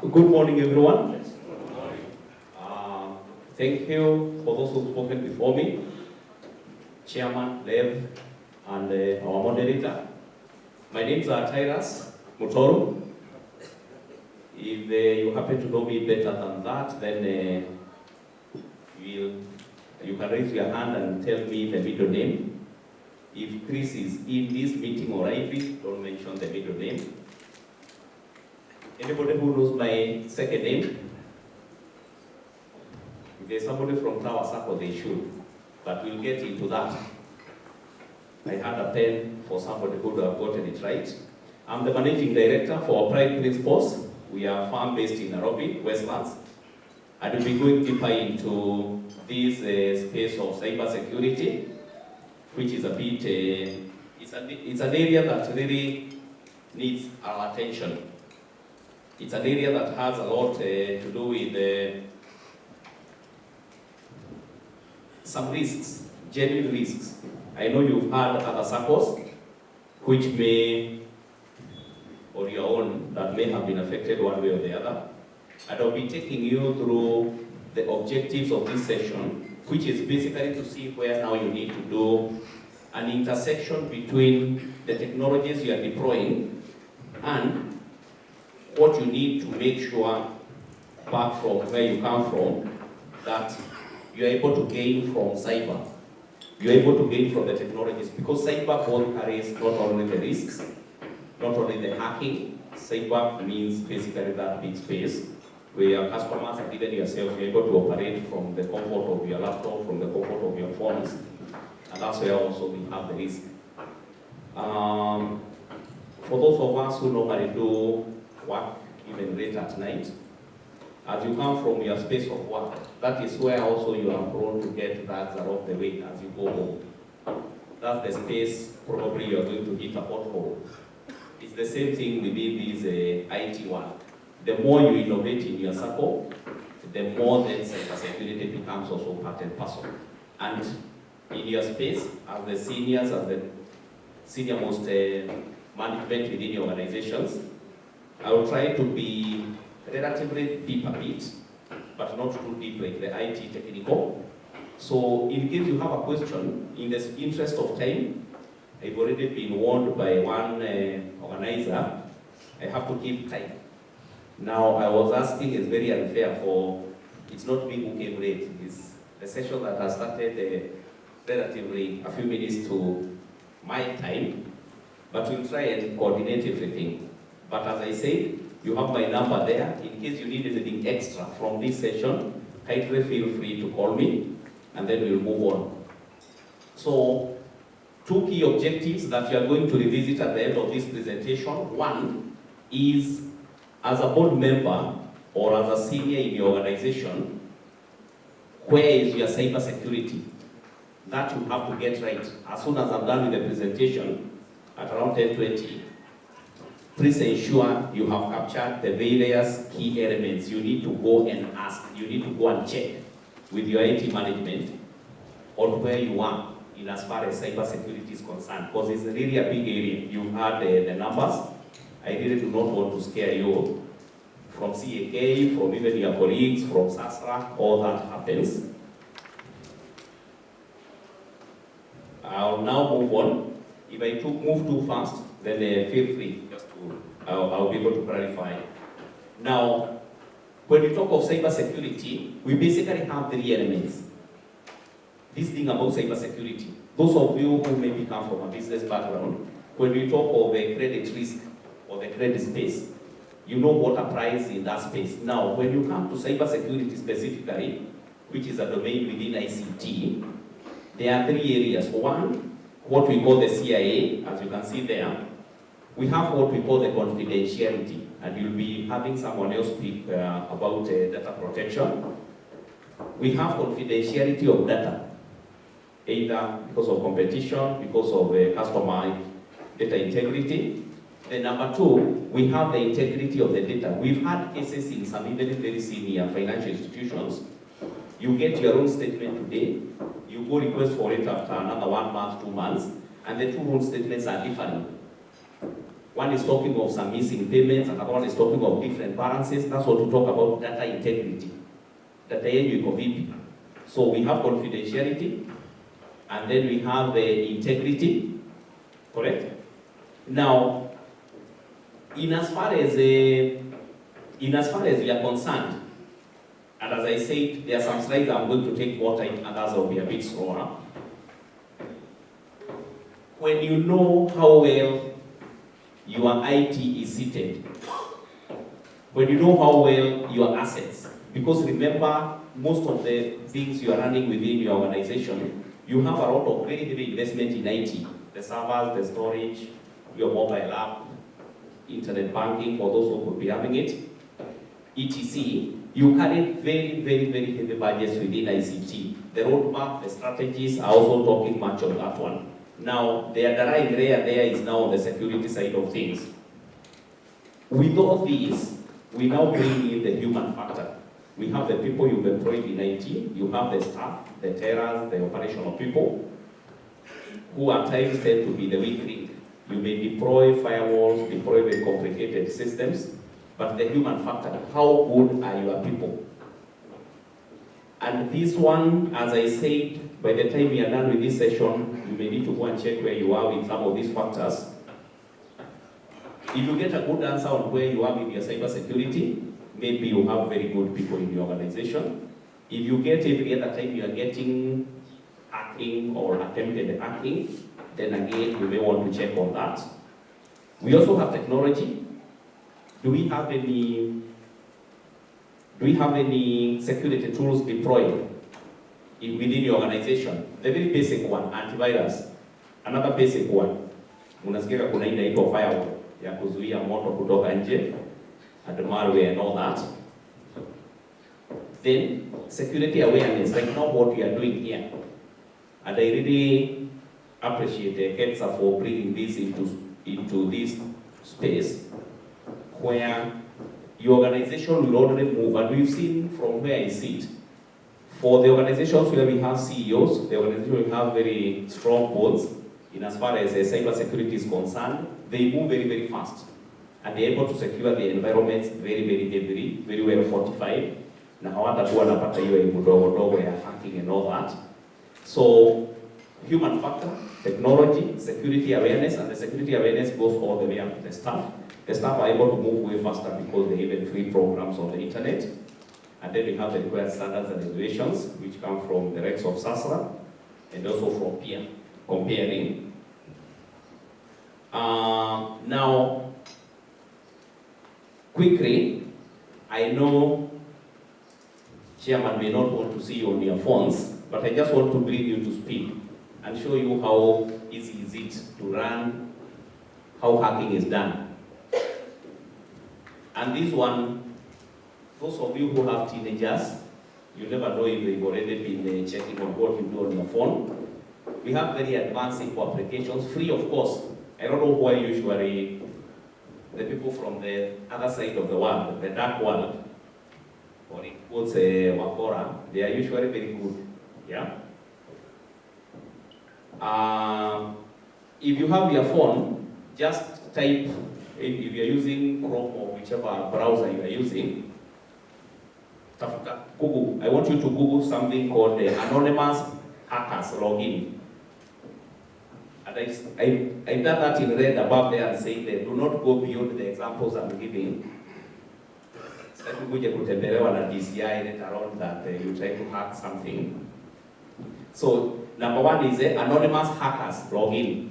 Good morning, everyone. Thank you for those who've spoken before me, Chairman, Lev, and our moderator. My name is Tirus Mutoru. If you happen to know me better than that, then you can raise your hand and tell me the middle name. If Chris is in this meeting or Ivy, don't mention the middle name. Anybody who knows my second name? If there's somebody from Tower Sacco, they should. But we'll get into that. I had a pen for somebody who would have gotten it right. I'm the managing director for Pride Principles. We are a firm based in Nairobi, Westlands. And we'll be going deeper into this space of cybersecurity, which is a bit, it's an area that really needs our attention. It's an area that has a lot to do with some risks, genuine risks. I know you've had other SACCOs, which may, or your own, that may have been affected one way or the other. And I'll be taking you through the objectives of this session, which is basically to see where now you need to do an intersection between the technologies you are deploying and what you need to make sure, back from where you come from, that you're able to gain from cyber. You're able to gain from the technologies, because cyber both carries not only the risks, not only the hacking. Cyber means basically that big space where your customers and even yourself, you're able to operate from the comfort of your laptop, from the comfort of your phones. And that's where also we have the risk. For those of us who normally do work even late at night, as you come from your space of work, that is where also you are prone to get drugs along the way as you go home. That's the space probably you are going to hit a pothole. It's the same thing within this IT one. The more you innovate in your Sacco, the more then cybersecurity becomes also part and parcel. And in your space, as the seniors, as the senior-most management within your organizations, I will try to be relatively deep a bit, but not too deep like the IT technical. So in case you have a question, in the interest of time, I've already been warned by one organizer, I have to keep time. Now I was asking, it's very unfair for, it's not me who came late, it's the session that has started relatively a few minutes to my time, but we'll try and coordinate everything. But as I said, you have my number there. In case you need anything extra from this session, kindly feel free to call me, and then we'll move on. So, two key objectives that you are going to revisit at the end of this presentation. One is, as a board member or as a senior in your organization, where is your cybersecurity? That you have to get right. As soon as I'm done with the presentation, at around 10:20, please ensure you have captured the various key elements. You need to go and ask, you need to go and check with your IT management on where you are in as far as cybersecurity is concerned, because it's really a big area. You've had the numbers. I really do not want to scare you from CAK, from even your colleagues, from SASRA, all that happens. I'll now move on. If I move too fast, then feel free. I'll be able to clarify. Now, when we talk of cybersecurity, we basically have three elements. This thing about cybersecurity, those of you who maybe come from a business background, when we talk of a credit risk or the credit space, you know what applies in that space. Now, when you come to cybersecurity specifically, which is a domain within ICT, there are three areas. One, what we call the CIA, as you can see there. We have what we call the confidentiality, and you'll be having someone else speak about data protection. We have confidentiality of data, either because of competition, because of customer data integrity. Then number two, we have the integrity of the data. We've had cases in some even very senior financial institutions. You get your own statement today, you go request for it after another 1 month, 2 months, and the two own statements are different. One is talking of some missing payments, another one is talking of different balances. That's what we talk about data integrity. Data integrity. So we have confidentiality, and then we have the integrity, correct? Now, in as far as we are concerned, and as I said, there are some slides I'm going to take more time, and others will be a bit slower. When you know how well your IT is seated, when you know how well your assets, because remember, most of the things you are running within your organization, you have a lot of very heavy investment in IT. The servers, the storage, your mobile app, internet banking for those who could be having it, etc. You carry very, very, very heavy budgets within ICT. The roadmap, the strategies are also talking much on that one. Now, the underlying layer there is now on the security side of things. With all these, we now bring in the human factor. We have the people you've employed in IT, you have the staff, the tellers, the operational people, who at times tend to be the weak link. You may deploy firewalls, deploy very complicated systems, but the human factor, how good are your people? And this one, as I said, by the time we are done with this session, you may need to go and check where you are with some of these factors. If you get a good answer on where you are with your cybersecurity, maybe you have very good people in your organization. If you get every other time you are getting hacking or attempted hacking, then again, you may want to check on that. We also have technology. Do we have any security tools deployed within your organization? The very basic one, antivirus. Another basic one, unasikia kuna inaitwa firewall ya kuzuia moto kutoka nje, and malware and all that. Then security awareness, like now what we are doing here. And I really appreciate KETSA for bringing this into this space where your organization will already move, and we've seen from where I sit, for the organizations where we have CEOs, the organization will have very strong boards in as far as cybersecurity is concerned. They move very, very fast, and they're able to secure the environments very, very heavily, very well fortified. Na hawatakuwa napata hiyo mdogo ya hacking and all that. So, human factor, technology, security awareness, and the security awareness goes all the way up to the staff. The staff are able to move way faster because they even free programs on the internet. And then we have the required standards and regulations, which come from the regs of SACCO and also from peer comparing. Now, quickly, I know Chairman may not want to see you on your phones, but I just want to bring you to speed and show you how easy is it to run, how hacking is done. And this one, those of you who have teenagers, you never know if they've already been checking on what you do on your phone. We have very advanced simple applications, free of course. I don't know why usually the people from the other side of the world, the dark world, or in quotes Wakora, they are usually very good. Yeah. If you have your phone, just type. If you are using Chrome or whichever browser you are using, Google. I want you to Google something called the anonymous hackers login. And I've done that in red above there and saying that do not go beyond the examples I'm giving. DCI later on that you try to hack something. So number one is the anonymous hackers login.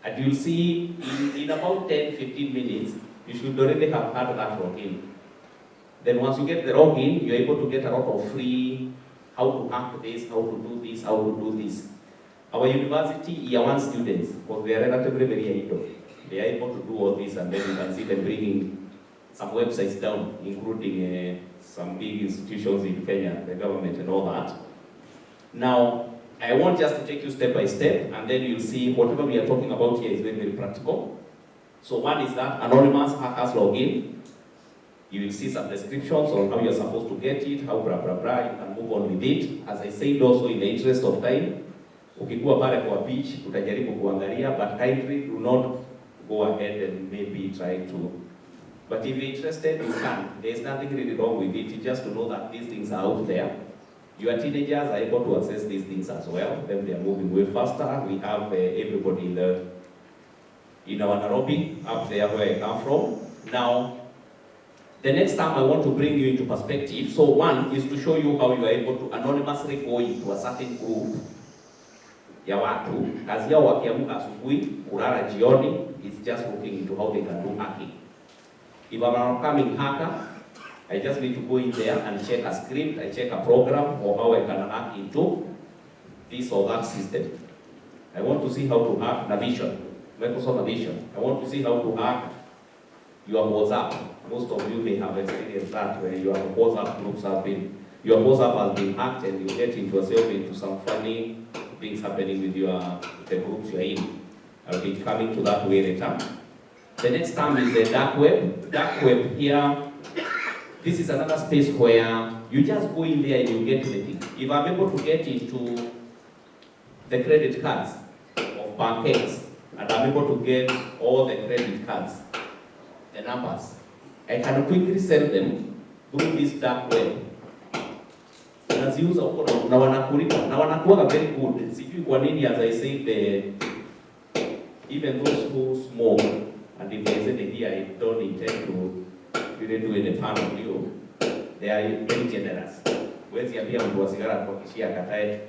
And you'll see in about 10-15 minutes, you should already have had that login. Then once you get the login, you're able to get a lot of free, how to hack this, how to do this, how to do this. Our university year one students, because they are relatively very idle, they are able to do all this, and then you can see them bringing some websites down, including some big institutions in Kenya, the government and all that. Now, I want just to take you step by step, and then you'll see whatever we are talking about here is very, very practical. So one is that anonymous hackers login. You will see some descriptions on how you're supposed to get it, how blah, blah, blah, you can move on with it. As I said also in the interest of time, Ukikuwa pale kwa beach, utajaribu kuangalia, but kindly do not go ahead and maybe try to. But if you're interested, you can. There's nothing really wrong with it. You just to know that these things are out there. Your teenagers are able to access these things as well. Then they are moving way faster. We have everybody in our Nairobi, up there where I come from. Now, the next time I want to bring you into perspective. So one is to show you how you are able to anonymously go into a certain group ya watu. Kazi yao wakiamka asubuhi, kulala jioni, it's just looking into how they can do hacking. If I'm an upcoming hacker, I just need to go in there and check a script, I check a program, or how I can hack into this or that system. I want to see how to hack Navision, Microsoft Navision. I want to see how to hack your WhatsApp. Most of you may have experienced that, where your WhatsApp groups your WhatsApp has been hacked and you get into yourself into some funny things happening with the groups you're in. I'll be coming to that way later. The next term is the dark web. Dark web here, this is another space where you just go in there and you get anything. If I'm able to get into the credit cards of banks, and I'm able to get all the credit cards, the numbers, I can quickly sell them through this dark web. Unaziuza huko na wanakulipa na wanakuwa very good. Sijui kwa nini, as I said, even those who smoke, and if there is any here, I don't intend to really do any harm on you, they are very generous. Wezi ambia mtu wa sigara kwa kishia katae.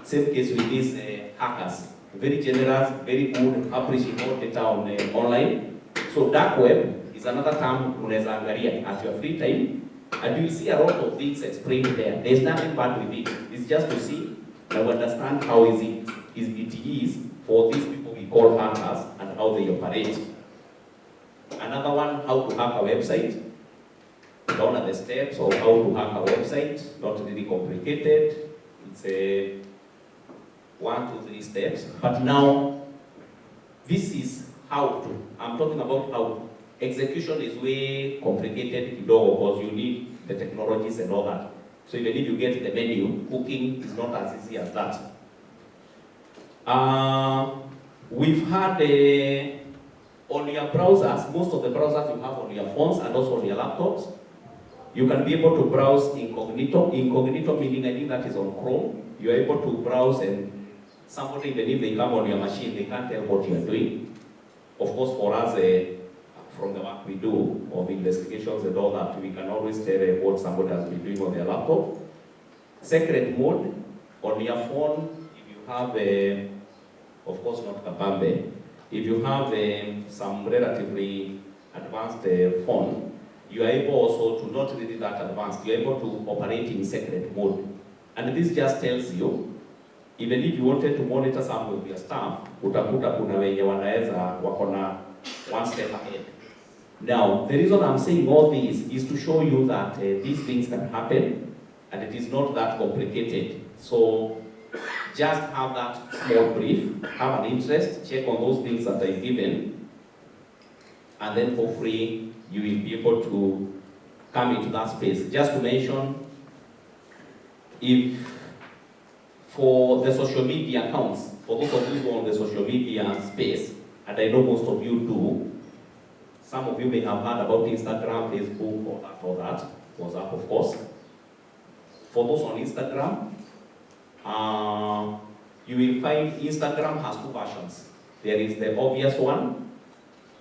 Same case with these hackers. Very generous, very good, appreciate all data on online. So dark web is another term unaweza angalia at your free time, and you will see a lot of things explained there. There's nothing bad with it. It's just to see and understand how it is for these people we call hackers and how they operate. Another one, how to hack a website. Down are the steps of how to hack a website. Not really complicated. It's a 1, 2, 3 steps. But now, this is how to. I'm talking about how. Execution is way complicated because you need the technologies and all that. So even if you get the menu, cooking is not as easy as that. We've had on your browsers, most of the browsers you have on your phones and also on your laptops, you can be able to browse incognito. Incognito meaning, I think that is on Chrome. You are able to browse and somebody, even if they come on your machine, they can't tell what you are doing. Of course, for us, from the work we do, of investigations and all that, we can always tell what somebody has been doing on their laptop. Secret mode, on your phone, if you have, of course not Kabambe, if you have some relatively advanced phone, you are able also to not really that advanced, you are able to operate in secret mode. And this just tells you, even if you wanted to monitor some of your staff, utakuta kuna wenye wanaweza wakona one step ahead. Now, the reason I'm saying all this is to show you that these things can happen and it is not that complicated. So, just have that small brief, have an interest, check on those things that I've given, and then hopefully you will be able to come into that space. Just to mention, if for the social media accounts, for those of you who are on the social media space, and I know most of you do, some of you may have heard about Instagram, Facebook, or that, WhatsApp, of course. For those on Instagram, you will find Instagram has 2 versions. There is the obvious one,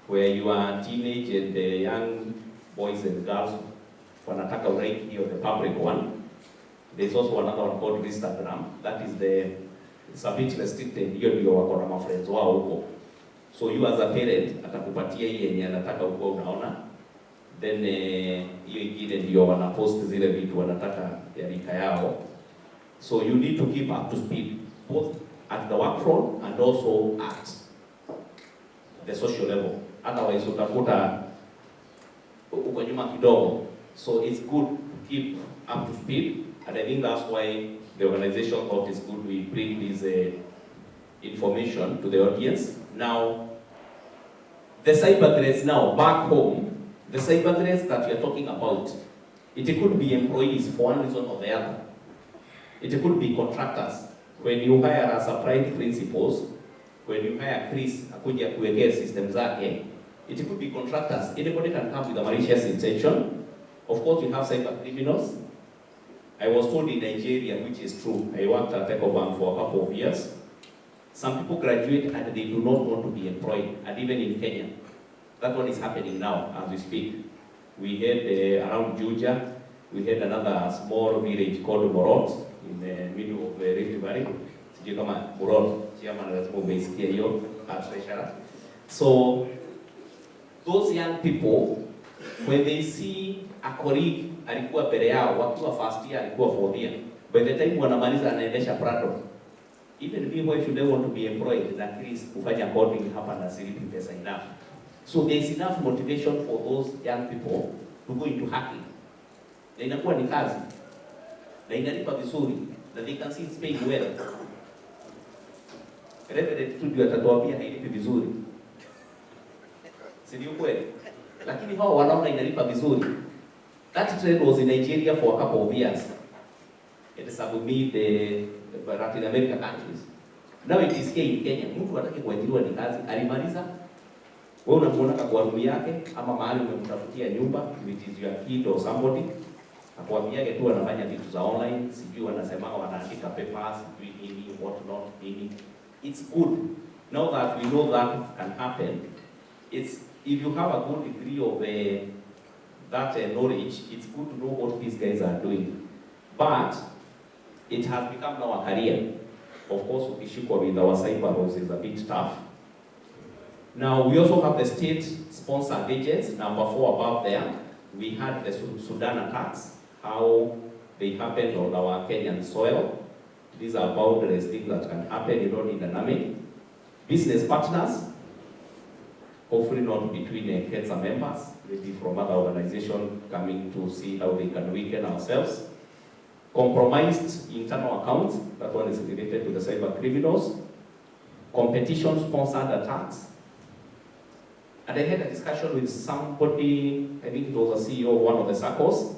where you are teenage and young boys and girls wanataka uraiki of the public one. There's also another one called Instagram. That is it's a bit restricted. Hiyo ndio wako na friends wao huko. So you as a parent atakupatia hii yenye anataka huko unaona. Then hiyo ingine ndio wanapost zile vitu wanataka ya rika yao. So you need to keep up to speed, both at the work front and also at the social level. Otherwise utakuta uko nyuma kidogo. So it's good to keep up to speed, and I think that's why the organization thought it's good we bring this information to the audience. Now, the cyber threats now, back home, the cyber threats that we are talking about, it could be employees for one reason or the other. It could be contractors. when you hire as applied principals, when you hire Chris akuja kuwekea system zake, it could be contractors. Anybody can come with a malicious intention. Of course, we have cyber criminals. I was told in Nigeria, which is true, I worked at Ecobank for a couple of years. Some people graduate and they do not want to be employed, and even in Kenya. That one is happening now as we speak. We had around Juja, we had another small village called Morot in the middle of the Rift Valley. Sijui kama Morot, chairman lazima umeisikia hiyo, treasurer. So those young people, when they see a colleague alikuwa mbele yao, wakiwa first year, alikuwa fourth year, by the time wanamaliza anaendesha Prado, even me, why should I want to be employed? At least kufanya coding hapa na silipi pesa enough. So there is enough motivation for those young people to go into hacking. Na inakuwa ni kazi, na inalipa vizuri, na they can see it's paying well. Reverend Studio atatuambia hailipi vizuri. Si ndio kweli? Lakini hao wanaona inalipa vizuri. That trend was in Nigeria for a couple of years. It is above the Latin American countries. Now it is here in Kenya. Mtu anataka kuajiriwa ni kazi, alimaliza. Wewe unamuona kwa room yake ama mahali umemtafutia nyumba, which is your kid or somebody. Akwambiage tu anafanya vitu za online, sijui wanasema wanaandika papers, sijui nini, what not, nini. It's good. Now that we know that can happen, it's if you have a good degree of that knowledge, it's good to know what these guys are doing. But it has become now a career. Of course, ukishikwa with our cyber laws is a bit tough. Now, we also have the state-sponsored agents, number 4 above there. We had the Sudan attacks, how they happened on our Kenyan soil. These are boundless things that can happen, you don't need an army. Business partners, hopefully not between KETSA members, maybe from other organizations coming to see how they can weaken ourselves. Compromised internal accounts, that one is related to the cyber criminals. Competition-sponsored attacks. And I had a discussion with somebody, I think it was a CEO of one of the SACCOs,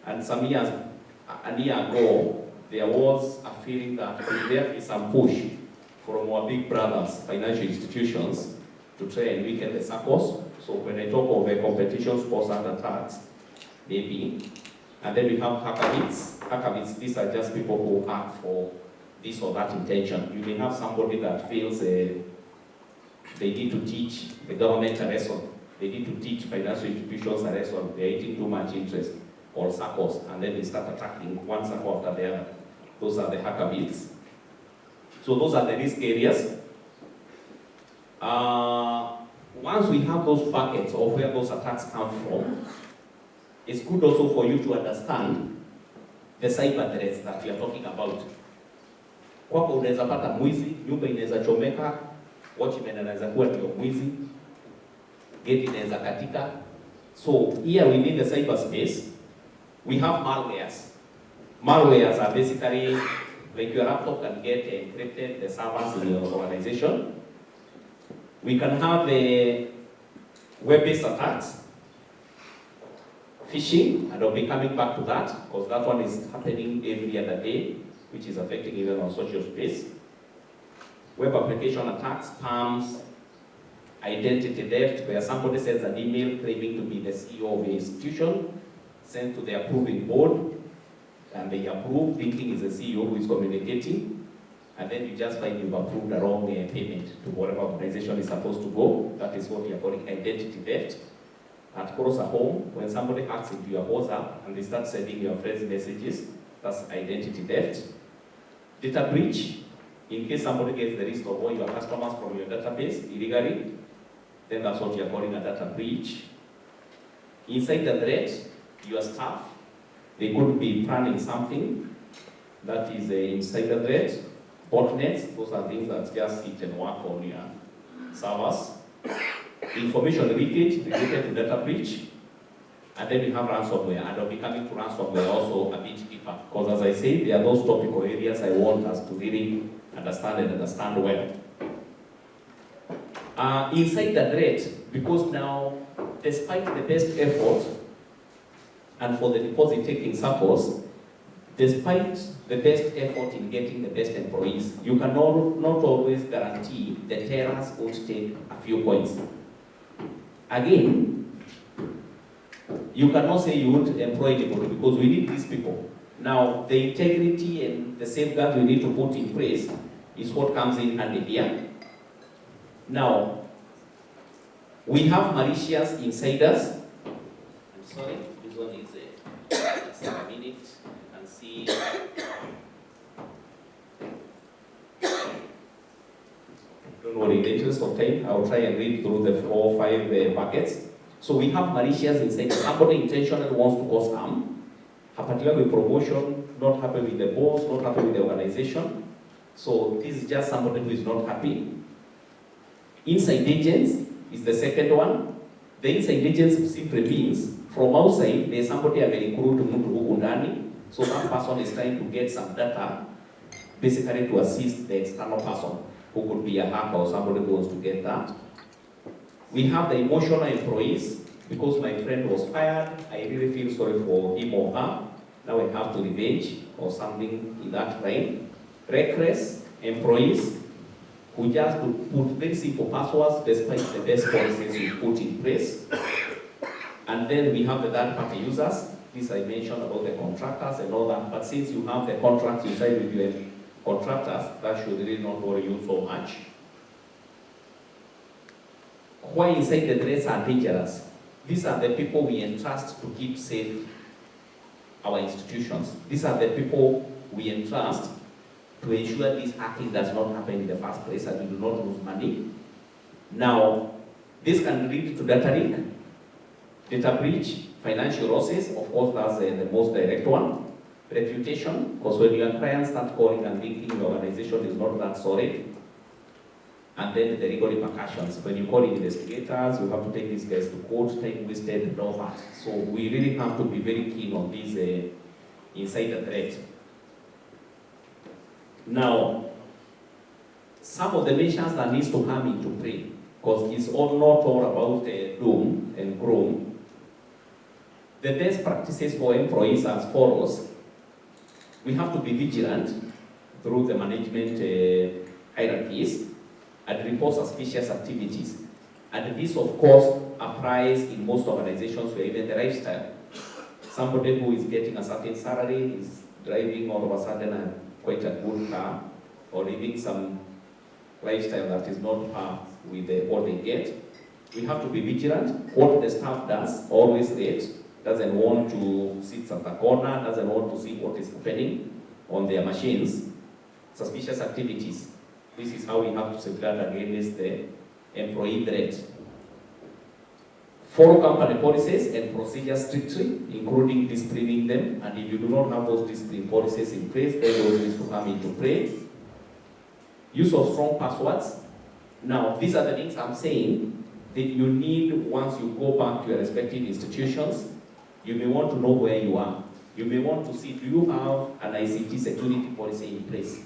and a year ago, there was a feeling that there is some push from our big brothers, financial institutions, to try and weaken the SACCOs. So when I talk of a competition-sponsored attacks, maybe, and then we have hackers. Hackers, these are just people who act for this or that intention. You may have somebody that feels they need to teach the government a lesson. They need to teach financial institutions a lesson. They're eating too much interest, or SACCOs, and then they start attacking one SACCO after the other. Those are the hacker bits. So those are the risk areas. Once we have those buckets of where those attacks come from, it's good also for you to understand the cyber threats that we are talking about. Kwako unaweza pata mwizi, nyumba inaweza chomeka, watchman anaweza kuwa ndio mwizi, gate inaweza katika. So here within the cyberspace, we have malwares. Malwares are basically like your laptop can get encrypted, the servers in your organization. We can have web-based attacks, phishing, and I'll be coming back to that because that one is happening every other day, which is affecting even our social space. Web application attacks, spams, identity theft, where somebody sends an email claiming to be the CEO of the institution, sent to the approving board, and they approve, thinking it's the CEO who is communicating, and then you just find you've approved the wrong payment to whatever organization is supposed to go. That is what we are calling identity theft. At close at home, when somebody hacks into your WhatsApp and they start sending your friends messages, that's identity theft. Data breach, in case somebody gets the list of all your customers from your database illegally, then that's what you're calling a data breach. Inside the threat, your staff, they could be planning something that is inside the threat. Botnets, those are things that just sit and work on your servers. Information leakage related to data breach. And then we have ransomware, and I'll be coming to ransomware also a bit deeper. Because as I say, there are those topical areas I want us to really understand and understand well. Inside the threat, because now, despite the best effort, and for the deposit taking SACCOs, despite the best effort in getting the best employees, you cannot not always guarantee the tellers won't take a few points. Again, you cannot say you won't employ anybody because we need these people. Now, the integrity and the safeguards we need to put in place is what comes in handy here. Now, we have malicious insiders. I'm sorry, this one is a minute and see. Don't worry, in the interest of time, I'll try and read through the 4 or 5 buckets. So we have malicious insiders. Somebody intentionally wants to cause harm, particularly with promotion, not happy with the boss, not happy with the organization. So this is just somebody who is not happy. Inside agents is the second one. The inside agents simply means from outside, there's somebody amerecruit mtu huku ndani. So that person is trying to get some data, basically to assist the external person, who could be a hacker or somebody who wants to get that. We have the emotional employees. Because my friend was fired, I really feel sorry for him or her. Now I have to revenge or something in that line. Reckless employees who just put very simple passwords despite the best policies we put in place. And then we have the third-party users. This I mentioned about the contractors and all that. But since you have the contracts you sign with your contractors, that should really not worry you so much. Why inside the threats are dangerous? These are the people we entrust to keep safe our institutions. These are the people we entrust to ensure this hacking does not happen in the first place and we do not lose money. Now, this can lead to data leak, data breach, financial losses. Of course, that's the most direct one. Reputation, because when your clients start calling and thinking your organization is not that solid. And then the legal repercussions. When you call investigators, you have to take these guys to court, time wasted, and all that. So we really have to be very keen on this insider threat. Now, some of the measures that needs to come into play, because it's all not all about doom and gloom. The best practices for employees as follows. We have to be vigilant through the management hierarchies and report suspicious activities. And this, of course, applies in most organizations where even the lifestyle. Somebody who is getting a certain salary is driving all of a sudden quite a good car, or living some lifestyle that is not par with what they get. We have to be vigilant. What the staff does, always rate, doesn't want to sit at the corner, doesn't want to see what is happening on their machines. Suspicious activities. This is how we have to safeguard against the employee threat. Follow company policies and procedures strictly, including disciplining them. And if you do not have those discipline policies in place, then those need to come into play. Use of strong passwords. Now, these are the things I'm saying that you need once you go back to your respective institutions. You may want to know where you are. You may want to see, do you have an ICT security policy in place?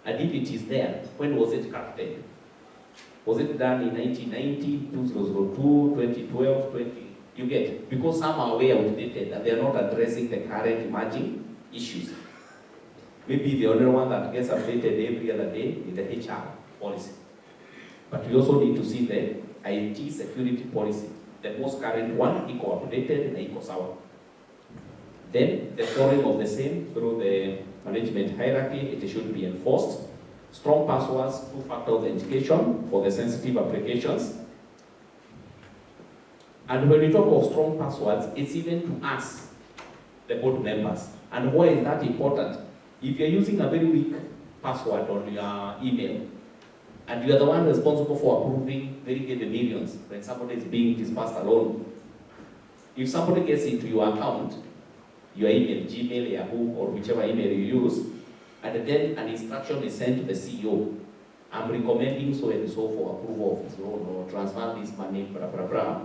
And if it is there, when was it crafted? Was it done in 1990, 2002, 2012, you get it? Because some are way outdated and they are not addressing the current emerging issues. Maybe the only one that gets updated every other day is the HR policy. But we also need to see the IT security policy. The most current one, equal updated and equal sour. Then the following of the same through the management hierarchy, it should be enforced. Strong passwords, two-factor authentication for the sensitive applications. And when we talk of strong passwords, it's even to us, the board members. And why is that important? If you're using a very weak password on your email, and you're the one responsible for approving very given millions when somebody is being disbursed alone, if somebody gets into your account, your email, Gmail, Yahoo, or whichever email you use, and then an instruction is sent to the CEO, I'm recommending so and so for approval of this loan or transfer this money, blah, blah, blah.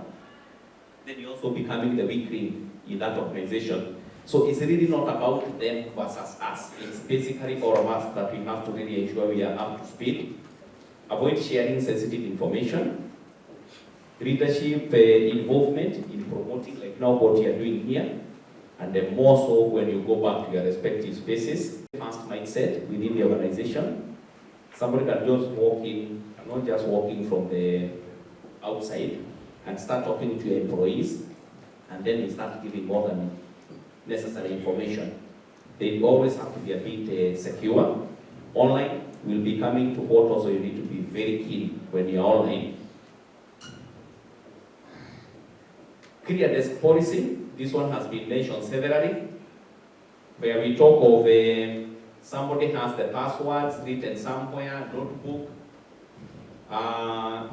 Then you're also becoming the weak link in that organization. So it's really not about them versus us. It's basically all of us that we have to really ensure we are up to speed. Avoid sharing sensitive information. Leadership involvement in promoting, like now what you are doing here. and then more so when you go back to your respective spaces. First mindset within the organization. Somebody can just walk in, and not just walking from the outside, and start talking to your employees, and then you start giving more than necessary information. They always have to be a bit secure. Online will be coming to what also you need to be very keen when you're online. Clear desk policy. This one has been mentioned severally, where we talk of somebody has the passwords written somewhere, notebook.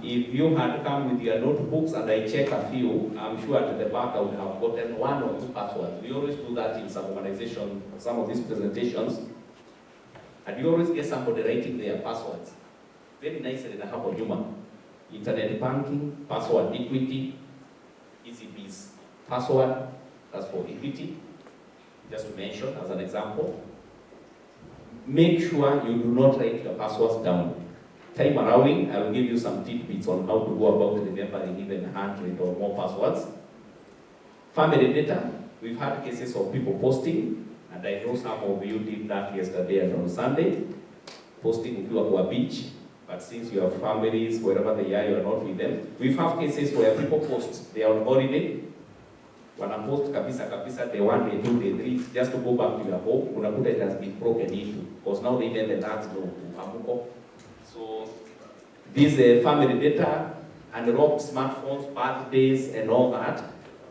If you had come with your notebooks and I check a few, I'm sure at the back I would have gotten 1 or 2 passwords. We always do that in some organizations, some of these presentations. And you always get somebody writing their passwords. Very nicely in the hapo nyuma. Internet banking, password equity, ECB's password, that's for equity, just to mention as an example. Make sure you do not write your passwords down. Time allowing, I will give you some tidbits on how to go about remembering even 100 or more passwords. Family data, we've had cases of people posting, and I know some of you did that yesterday and on Sunday, posting ukiwa kwa beach, but since you have families, wherever they are, you are not with them. We've had cases where people post, they are on holiday, wanapost kabisa, day 1, day 2, day 3, just to go back to your home, unakuta it has been broken into, because now they even the lads know hamuko. So these family data and robbed smartphones, birthdays and all that,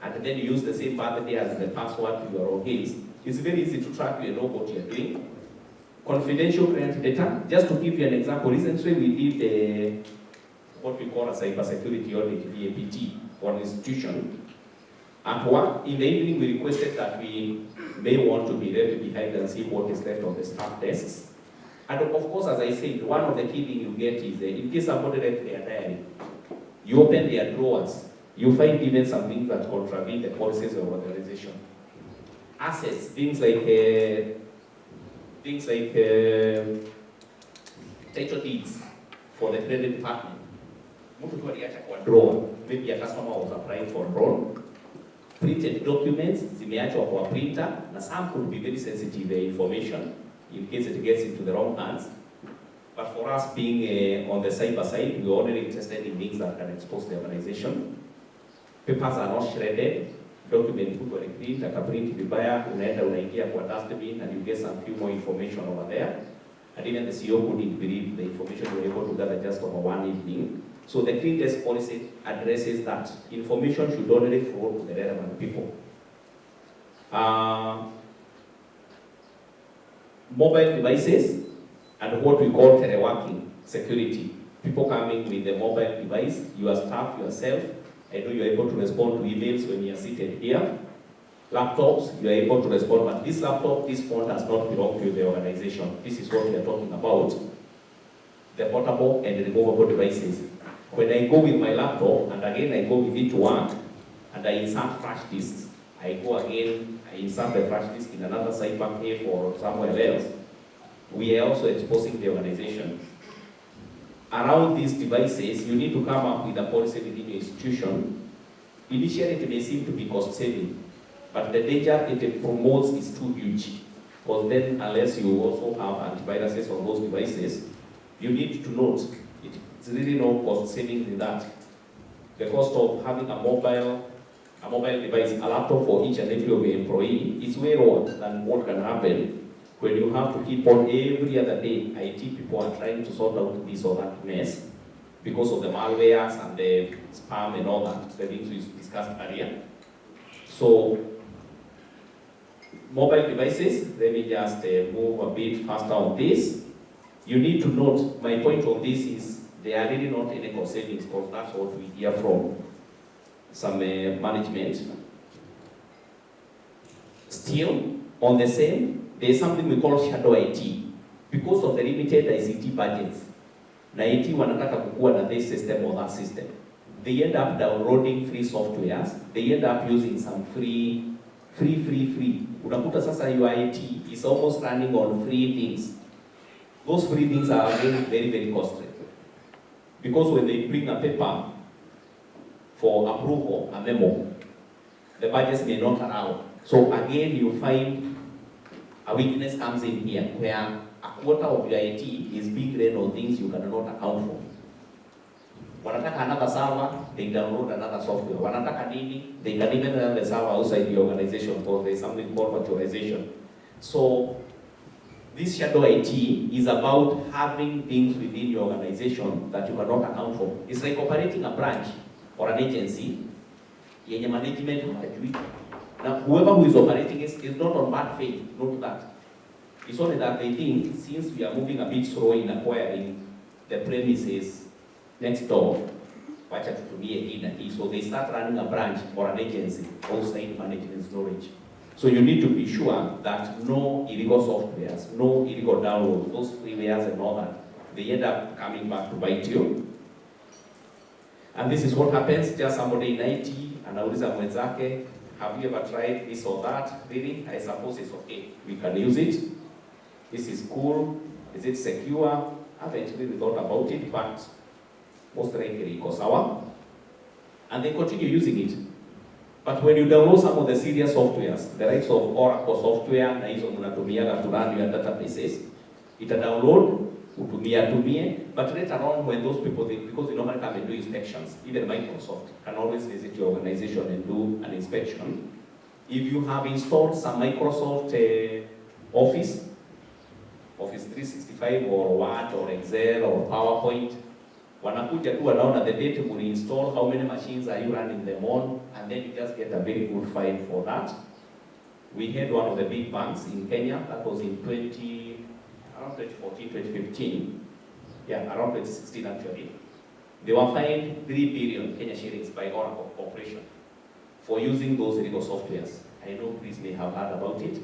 and then you use the same birthday as the password to your logins. It's very easy to track you and know what you're doing. Confidential client data, just to give you an example, recently we did what we call a cybersecurity audit, VAPT, for an institution. At work, in the evening we requested that we may want to be left behind and see what is left on the staff desks. And of course, as I said, one of the key things you get is in case somebody left their diary, you open their drawers, you find even some things that contravene the policies of organization. Assets, things like title deeds for the credit department. Mtu tu aliacha kwa drawer, maybe a customer was applying for a loan. Printed documents, zimeachwa kwa printer, na some could be very sensitive information in case it gets into the wrong hands. But for us being on the cyber side, we're only interested in things that can expose the organization. Papers are not shredded. Document put on a print, akaprint vibaya, unaenda unaingia kwa dustbin, and you get some few more information over there. And even the CEO couldn't believe the information you were able to gather just over one evening. So the clean desk policy addresses that. Information should only flow to the relevant people. Mobile devices and what we call teleworking security. People coming with the mobile device, your staff, yourself. I know you're able to respond to emails when you're seated here. Laptops, you're able to respond, but this laptop, this phone does not belong to the organization. This is what we are talking about. The portable and removable devices. When I go with my laptop, and again I go with it to work, and I insert flash disks, I go again, I insert the flash disk in another cyber cafe or somewhere else. We are also exposing the organization. Around these devices, you need to come up with a policy within your institution. Initially, it may seem to be cost saving, but the danger it promotes is too huge. Because then, unless you also have antiviruses on those devices, you need to note it's really no cost saving in that. The cost of having a mobile device, a laptop for each and every of your employee is way lower than what can happen when you have to keep on every other day. IT people are trying to sort out this or that mess because of the malwares and the spam and all that, the things we discussed earlier. So, mobile devices, let me just move a bit faster on this. You need to note, my point of this is, they are really not any cost savings, because that's what we hear from some management. Still, on the same, there is something we call shadow IT. Because of the limited ICT budgets, na IT wanataka kukua na this system or that system. They end up downloading free softwares, they end up using some free. Unakuta sasa your IT is almost running on free things. Those free things are again very, very costly. Because when they bring a paper for approval, a memo, the budgets may not allow. So again, you find a weakness comes in here, where a quarter of your IT is being drained on things you cannot account for. Wanataka another server, they download another software. Wanataka nini, they can even run the server outside the organization because there is something called virtualization. So this shadow IT is about having things within your organization that you cannot account for. It's like operating a branch or an agency, yenye management hawajui. Now, whoever who is operating is not on bad faith, not that. It's only that they think, since we are moving a bit slow in acquiring the premises next door, wacha tutumie hii na hii. So they start running a branch or an agency outside management storage. So you need to be sure that no illegal softwares, no illegal downloads, those freewares and all that, they end up coming back to bite you. And this is what happens. Just somebody in IT anauliza mwenzake, have you ever tried this or that? Really? I suppose it's okay. We can use it. This is cool. Is it secure? I haven't really thought about it, but most likely iko sawa. And they continue using it. But when you download some of the serious softwares, the likes of Oracle software, na hizo mnatumiaga to run your databases, ita download, utumie, but later on when those people, because you normally come and do inspections, even Microsoft can always visit your organization and do an inspection. If you have installed some Microsoft Office 365 or Word or Excel or PowerPoint, wanakuja tu wanaona the date you install, how many machines are you running them on, and then you just get a very good fine for that. We had one of the big banks in Kenya, that was in around 2014, 2015, yeah, around 2016 actually. They were fined 3 billion Kenya shillings by Oracle Corporation for using those illegal softwares. I know Chris may have heard about it.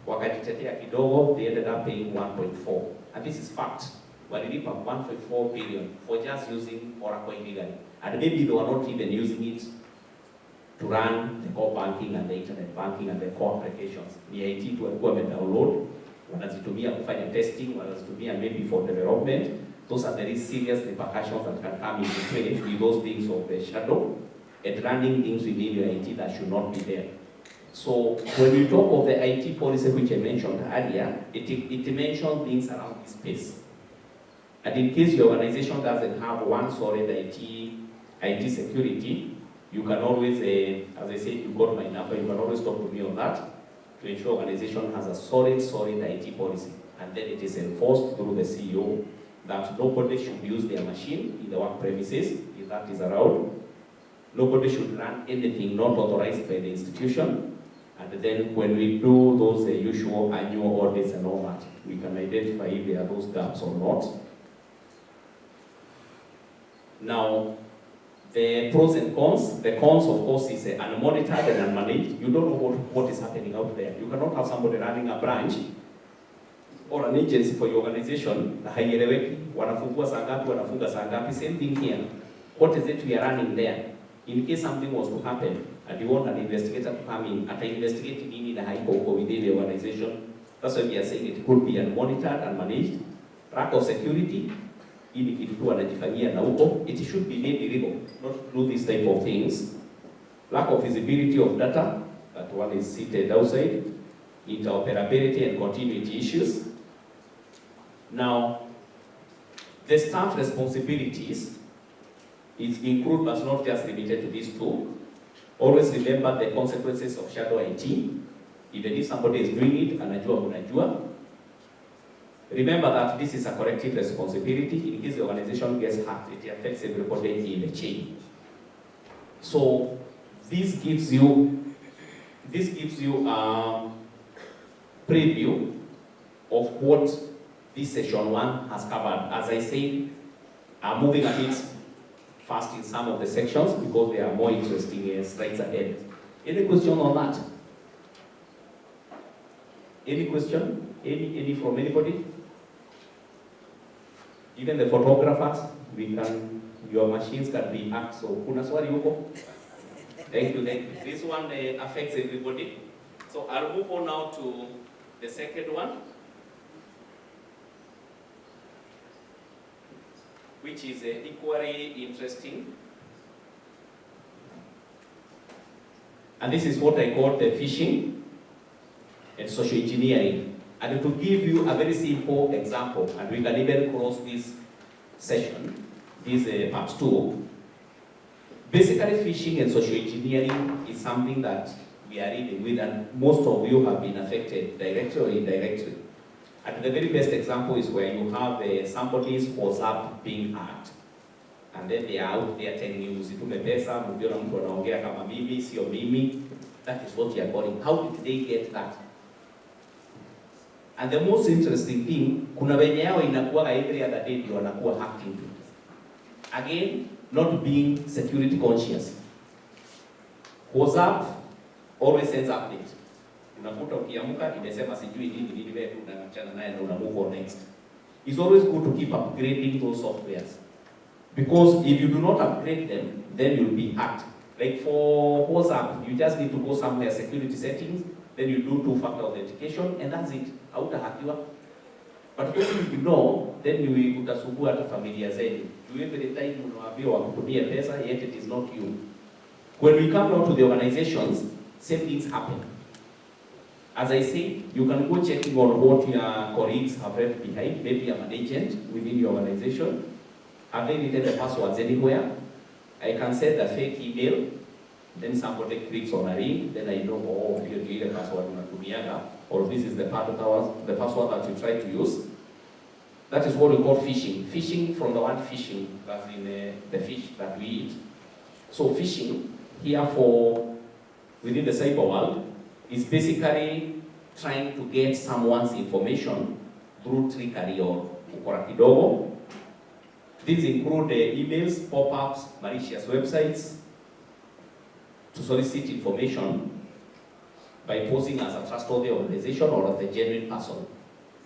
Wakajitetea kidogo, they ended up paying 1.4, and this is fact. Walilipa 1.4 billion for just using Oracle illegally. And maybe they were not even using it to run the core banking and the internet banking and the core applications. Ni IT tu walikuwa wame-download, wanazitumia kufanya testing, wanazitumia maybe for development. Those are very serious repercussions that can come into play with those things of the shadow and running things within your IT that should not be there. So when we talk of the IT policy which I mentioned earlier, it mentions things around this space. And in case your organization doesn't have one solid IT security, you can always, as I said, you got my number, you can always talk to me on that to ensure organization has a solid IT policy. And then it is enforced through the CEO that nobody should use their machine in the work premises, if that is allowed. Nobody should run anything not authorized by the institution. And then when we do those usual annual audits and all that, we can identify if there are those gaps or not. Now, the pros and cons. The cons, of course, is unmonitored and unmanaged. You don't know what is happening out there. You cannot have somebody running a branch or an agency for your organization, na haieleweki, wanafungua saa ngapi, wanafunga saa ngapi. Same thing here. What is it we are running there? In case something was to happen, and you want an investigator to come in, ata-investigate nini na haiko huko within the organization. That's why we are saying it could be unmonitored and managed. Lack of security, ili kitu tu wanajifanyia na huko, it should be made illegal, not to do this type of things. Lack of visibility of data, that one is seated outside. Interoperability and continuity issues. Now, the staff responsibilities is include but not just limited to these two. Always remember the consequences of shadow IT. Even if somebody is doing it, anajua munajua. Remember that this is a collective responsibility. In case the organization gets hacked, it affects everybody in the chain. So this gives you a preview of what this session 1 has covered. As I said, I'm moving a bit fast in some of the sections because there are more interesting slides ahead. Any question on that? Any question? Any from anybody? Even the photographers, your machines can be hacked. So, kuna swali huko? Thank you. This one affects everybody. So I'll move on now to the second one, which is equally interesting. And this is what I call the phishing and social engineering. And to give you a very simple example, and we can even close this session, this part 2. Basically, phishing and social engineering is something that we are living with, and most of you have been affected directly or indirectly. And the very best example is where you have somebody's WhatsApp being hacked. And then they are out there telling you, usitume pesa, mkiona mtu anaongea kama mimi, sio mimi. That is what you are calling. How did they get that? And the most interesting thing, kuna wenye yao inakuwa every other day ndio wanakuwa hacked into. Again, not being security conscious. WhatsApp always sends update. Unakuta ukiamka imesema sijui nini wewe unachana naye na una move on next. It's always good to keep upgrading those softwares. Because if you do not upgrade them, then you'll be hacked. Like for WhatsApp, you just need to go somewhere, security settings, then you do two-factor authentication, and that's it. Hautahakiwa. But if you ignore, then you utasumbua hata familia zenu. You every time unawaambiwa wakutumie pesa, yet it is not you. When we come now to the organizations, same things happen. As I say, you can go checking on what your colleagues have left behind. Maybe I'm an agent within your organization. Have they written the passwords anywhere? I can send a fake email, then somebody clicks on a link, then I know, oh, you need a password unatumiaga, or this is the part of the password that you try to use. That is what we call phishing. Phishing from the word fishing, as in the fish that we eat. So phishing here for within the cyber world is basically trying to get someone's information through trickery or ukora kidogo. These include emails, pop-ups, malicious websites to solicit information by posing as a trustworthy organization or as a genuine person.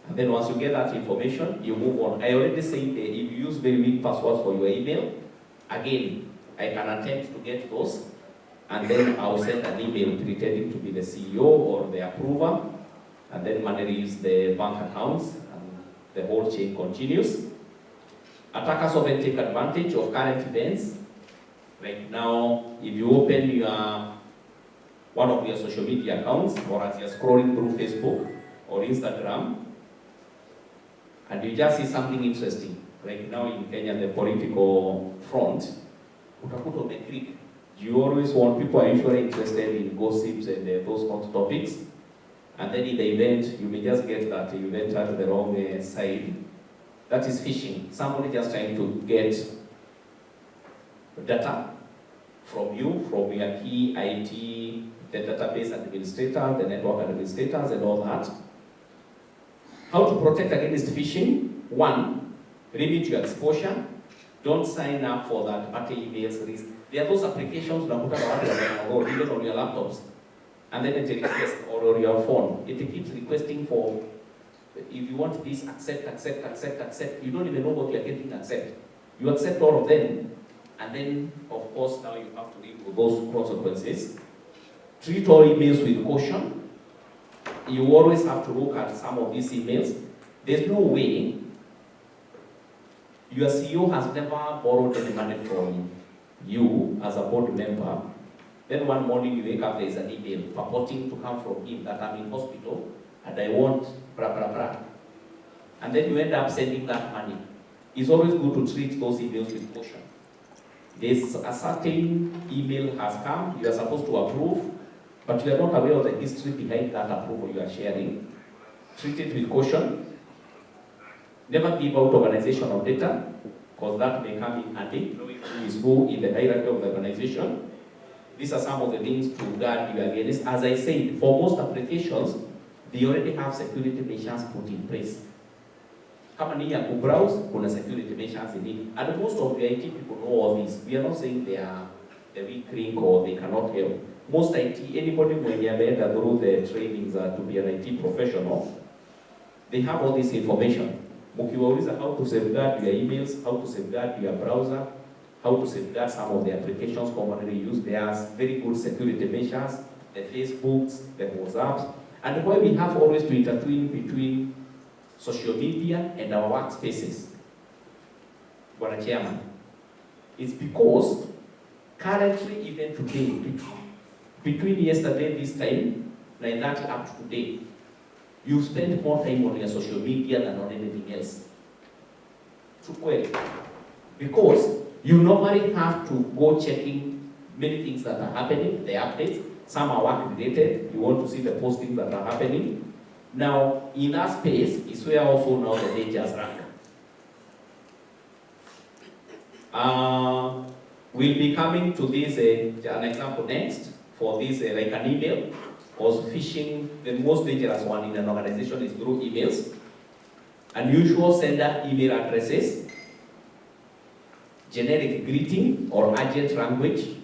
And then once you get that information, you move on. I already said that if you use very weak passwords for your email, again, I can attempt to get those, and then I'll send an email pretending to be the CEO or the approver, and then manages the bank accounts, and the whole chain continues. Attackers often take advantage of current events. Like now, if you open one of your social media accounts, or as you're scrolling through Facebook or Instagram, and you just see something interesting, like now in Kenya, the political front, utakuta umeclick. You always want, people are usually interested in gossips and those hot topics, and then in the event, you may just get that you entered the wrong side. That is phishing. Somebody just trying to get data from you, from your key IT, the database administrator, the network administrators, and all that. How to protect against phishing? 1, limit your exposure. Don't sign up for that party emails list. There are those applications even on your laptops. And then it requests, or on your phone, it keeps requesting for, if you want this, accept. You don't even know what you're getting accept. You accept all of them, and then, of course, now you have to live with those consequences. Treat all emails with caution. You always have to look at some of these emails. There's no way your CEO has never borrowed any money from you as a board member. Then one morning you wake up, there is an email purporting to come from him that I'm in hospital and I want blah, blah, blah. And then you end up sending that money. It's always good to treat those emails with caution. There's a certain email has come, you are supposed to approve, but you are not aware of the history behind that approval you are sharing. Treat it with caution. Never give out organizational data, because that may come in handy, knowing who is who in the hierarchy of the organization. These are some of the things to guard you against. As I said, for most applications, they already have security measures put in place. Kama ni ya kubrowse, kuna security measures in it. And most of the IT people know all this. We are not saying they are the weak link or they cannot help. Most IT, anybody when they are made through the trainings to be an IT professional, they have all this information. Mukiwauliza how to safeguard your emails, how to safeguard your browser, how to safeguard some of the applications commonly used. There are very good security measures, the Facebooks, the WhatsApps, and why we have always to intertwine between social media and our workspaces. Bwana Chairman, it's because currently, even today, between yesterday, this time, 9:30 up to today, you spend more time on your social media than on anything else. Because you normally have to go checking many things that are happening, the updates. Some are work related. You want to see the postings that are happening. Now, in that space is where also now the dangers rank. We'll be coming to this an example next for this like an email. Because phishing, the most dangerous one in an organization is through emails. Unusual sender email addresses, generic greeting or urgent language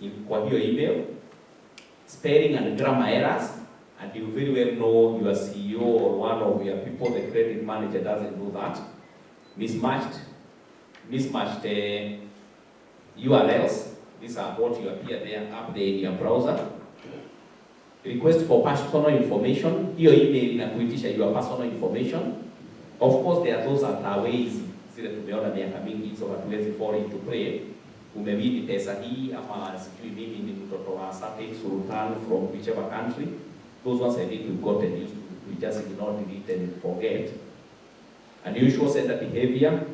in your email, spelling and grammar errors, and you very well know your CEO or one of your people, the credit manager, doesn't do that. Mismatched URLs, these are what you appear there up there in your browser. Request for personal information, your email inakuitisha your personal information. Of course, there are those that are ways zile tumeona miaka mingi, so hatuwezi fall into prey. Umewini pesa hii ama sijui mimi ni mtoto wa certain sultan from whichever country. Those ones I think we've gotten used to. We just ignore, delete and forget. Unusual sender behavior,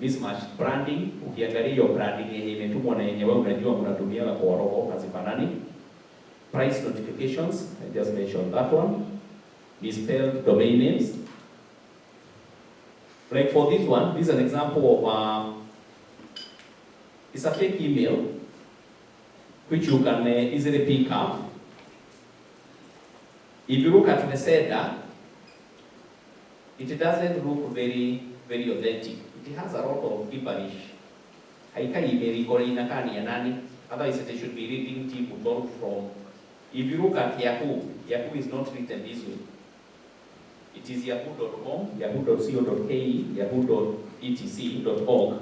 mismatched branding. Ukiangalia hiyo branding yenye imetumwa na yenye wewe unajua mnatumia kwa roho hazifanani. Price notifications, I just mentioned that one. Misspelled domain names. Like for this one, this is an example of it's a fake email which you can easily pick up. If you look at the sender, it doesn't look very, very authentic. It has a lot of gibberish. Haika email iko inakani ya nani? Otherwise it should be reading Tirus Mutoru from. If you look at Yahoo, Yahoo is not written this way. It is yahoo.com, yahoo.co.ke, yahoo.etc.org.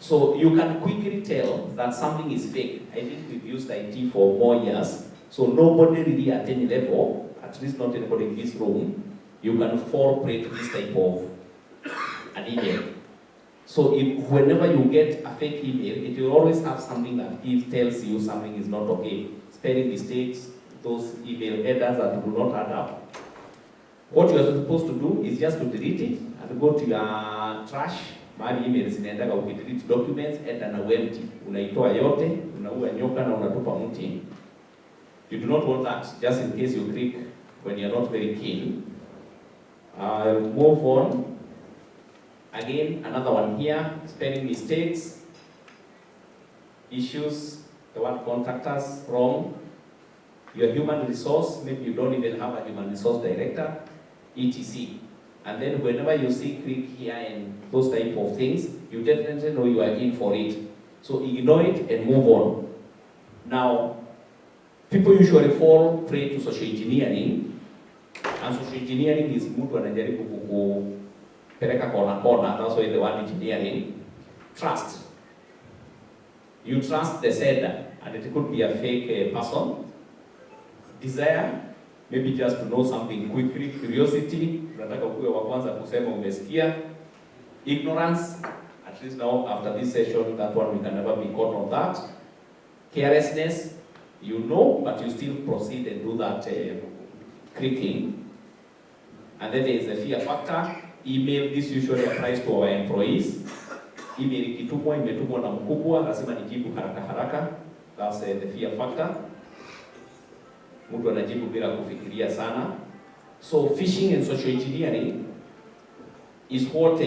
So you can quickly tell that something is fake. I think we've used IT for more years. So nobody really at any level, at least not anybody in this room, you can fall prey to this type of an email. So whenever you get a fake email, it will always have something that tells you something is not okay. Spelling mistakes, those email headers that do not add up. What you are supposed to do is just to delete it and go to your trash. Mahali emails inaendaga ukidelete documents, enda na empty. Unaitoa yote, unaua nyoka na unatupa mti. You do not want that, just in case you click when you're not very keen. Move on. Again, another one here, spelling mistakes, issues, the word contractors wrong, your human resource, maybe you don't even have a human resource director, etc. And then whenever you see click here and those type of things, you definitely know you are in for it. So ignore it and move on. Now, people usually fall prey to social engineering, and social engineering is mtu anajaribu kupeleka kona, that's why the word engineering. Trust. You trust the sender, and it could be a fake person. Desire, maybe just to know something quickly. Curiosity, unataka ukuwe wa kwanza kusema umesikia. Ignorance, at least now after this session, that one we can never be caught on that. Carelessness, you know, but you still proceed and do that clicking. And then there is the fear factor. Email, this usually applies to our employees. Email ikitumwa imetumwa na mkubwa, lazima nijibu haraka. That's the fear factor. Mtu anajibu bila kufikiria sana. So phishing and social engineering is what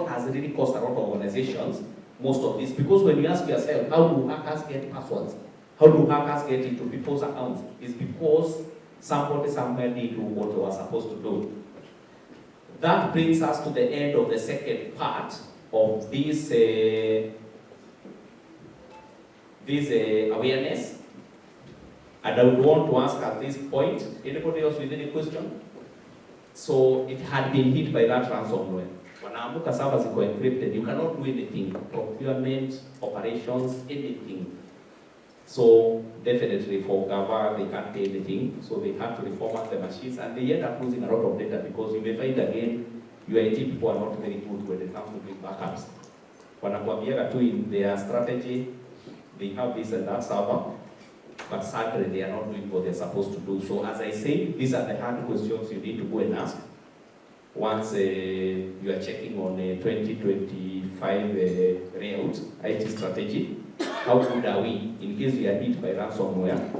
has really cost a lot of organizations most of this, because when you ask yourself, how do hackers get passwords? How do hackers get into people's accounts? It's because somebody somewhere did what they were supposed to do. That brings us to the end of the second part of this awareness. And I would want to ask at this point, anybody else with any question? So it had been hit by that ransomware. Wanaamuka servers ziko encrypted, you cannot do anything, procurement, operations, anything. So definitely for Gava, they can't pay anything, so they have to reformat the machines, and they end up losing a lot of data, because you may find again, your IT people are not very good when it comes to doing backups. Wanakuambiaga tu in their strategy, they have this and that server, but sadly they are not doing what they're supposed to do. So as I say, these are the hard questions you need to go and ask once you are checking on a 2025 layout IT strategy. How good are we in case we are hit by ransomware?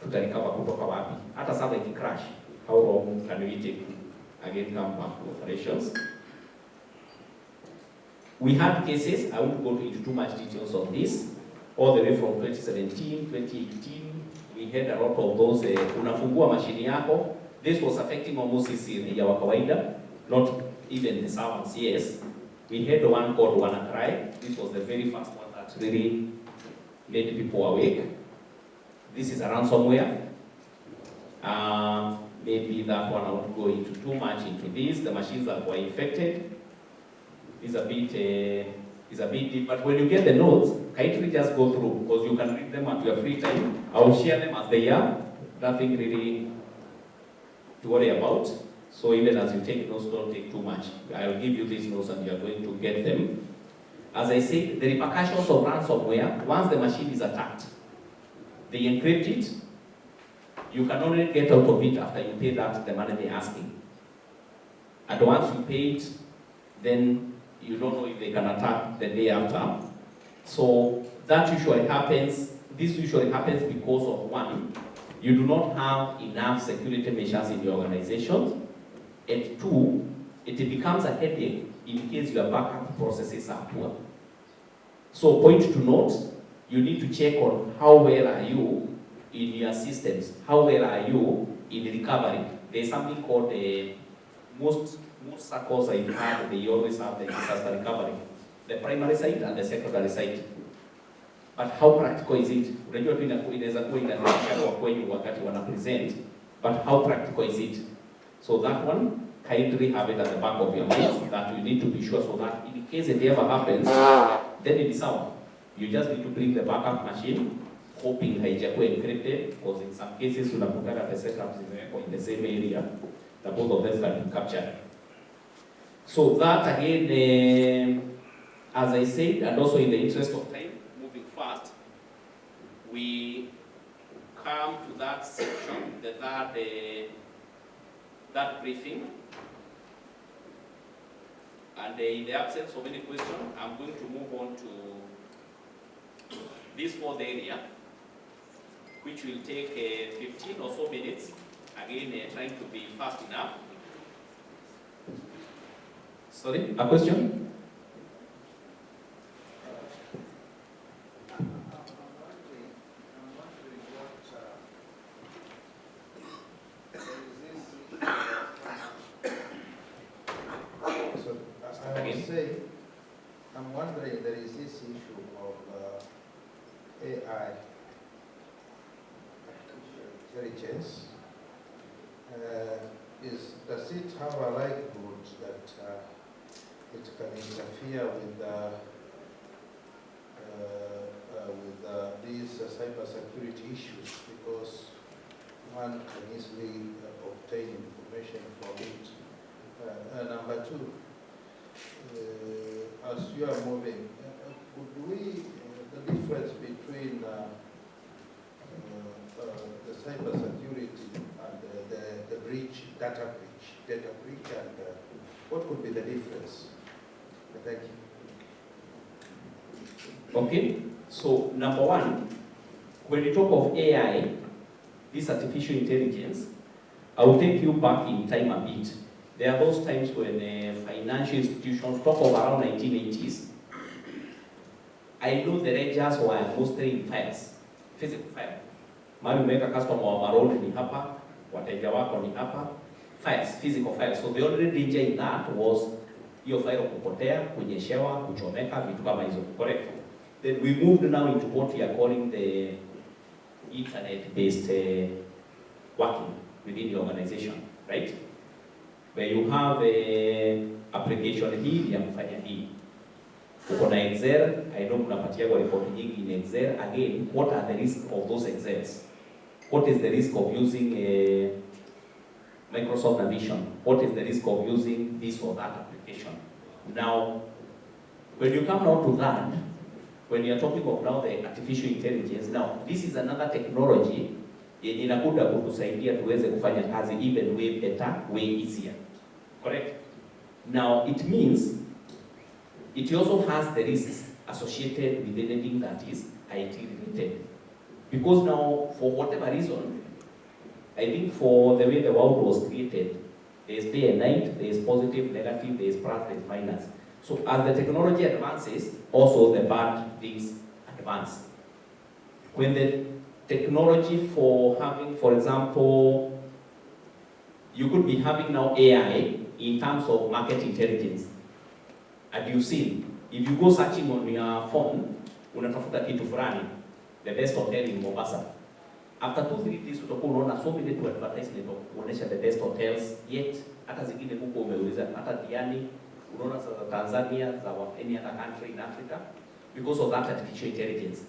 Tutarecover kutoka wapi? Hata server ikicrash, how long can we take to again come back to operations? We had cases, I won't go into too much details on this, all the way from 2017, 2018, we had a lot of those, unafungua machine yako. This was affecting almost sisi ya kawaida, not even the servers, yes. We had one called WannaCry. This was the very first one that really made people awake. This is a ransomware. Maybe that one I won't go into too much into this. The machines that were infected is a bit deep, but when you get the notes, kindly just go through, because you can read them at your free time. I will share them as they are. Nothing really to worry about. So even as you take notes, don't take too much. I'll give you these notes and you are going to get them. As I said, the repercussions of ransomware, once the machine is attacked, they encrypt it. You can only get out of it after you pay the money they're asking. And once you pay it, then you don't know if they can attack the day after. So that usually happens, this usually happens because of one, you do not have enough security measures in your organization, and two, it becomes a headache in case your backup processes are poor. So point to note, you need to check on how well are you in your systems, how well are you in recovery. There's something called most SACCOs I've had, they always have the disaster recovery, the primary site and the secondary site. But how practical is it? Unajua tu inaweza kuwa inafikia kwa kwenyu wakati wana present, but how practical is it? So that one, kindly have it at the back of your mind that you need to be sure, so that in case it ever happens, then it is out. You just need to bring the backup machine, hoping haijakuwa encrypted, because in some cases unapotaka the setups in the same area, that both of them can be captured. So that again, as I said, and also in the interest of time, moving fast, we come to that section, that briefing. And in the absence of any question, I'm going to move on to this fourth area, which will take 15 or so minutes. Again, trying to be fast enough. Sorry, a question? I'm wondering, there is this issue of AI, artificial intelligence. Does it have a likelihood that it can interfere with these cybersecurity issues, because one can easily obtain information from it? Number two, as you are moving, the difference between the cybersecurity and the breach, data breach, and what could be the difference? Thank you. Okay, so number one, when you talk of AI, this artificial intelligence, I will take you back in time a bit. There are those times when financial institutions talk of around 1980s. I know the ledgers were mostly in files, physical file. Mali umeweka customer wa maroli ni hapa, wateja wako ni hapa, files, physical files. So the only danger in that was hiyo file kupotea, kunyeshewa, kuchomeka, vitu kama hizo. Correct? Then we moved now into what we are calling the internet-based working within the organization, right? Where you have a application hii ya kufanya hii. Uko na Excel, I know mnapatia kwa report nyingi in Excel. Again, what are the risks of those Excels? What is the risk of using a Microsoft Navision? What is the risk of using this or that application? Now, when you come out to that, when you're talking of now the artificial intelligence, now this is another technology yenye inakuja kutusaidia tuweze kufanya kazi even way better, way easier. Correct? Now it means it also has the risks associated with anything that is IT related. Because now, for whatever reason, I think for the way the world was created, there is day and night, there is positive, negative, there is plus, there is minus. So as the technology advances, also the bad things advance. When the technology for having, for example, you could be having now AI in terms of market intelligence. And you've seen, if you go searching on your phone, unatafuta kitu fulani, the best hotel in Mombasa. After 2-3 days utakuwa unaona so many to advertisement of kuonesha the best hotels, yet hata zingine huko umeuliza hata Diani, unaona za Tanzania, za any other country in Africa, because of that artificial intelligence.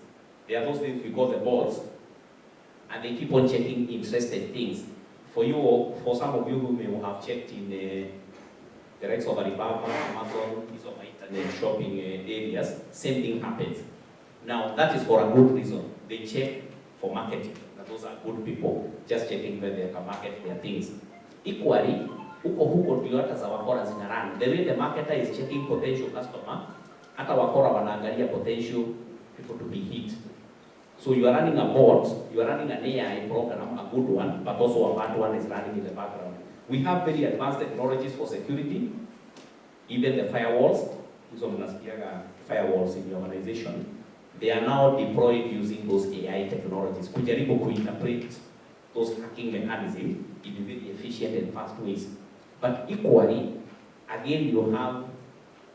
There are those things we call the bots, and they keep on checking interested things. For you, for some of you who may have checked in the likes of Alibaba, Amazon, these are my internet shopping areas, same thing happens. Now, that is for a good reason. They check for marketing. Now, those are good people, just checking where they can market their things. Equally, huko ndio hata za wakora zinarani. The way the marketer is checking potential customer, hata wakora wanaangalia potential people to be hit. So you are running a bot, you are running an AI program, a good one, but also a bad one is running in the background. We have very advanced technologies for security, even the firewalls. Hizo mnasikiaga firewalls in the organization. They are now deployed using those AI technologies. Kujaribu kuinterpret those hacking mechanisms in very efficient and fast ways. But equally, again, you have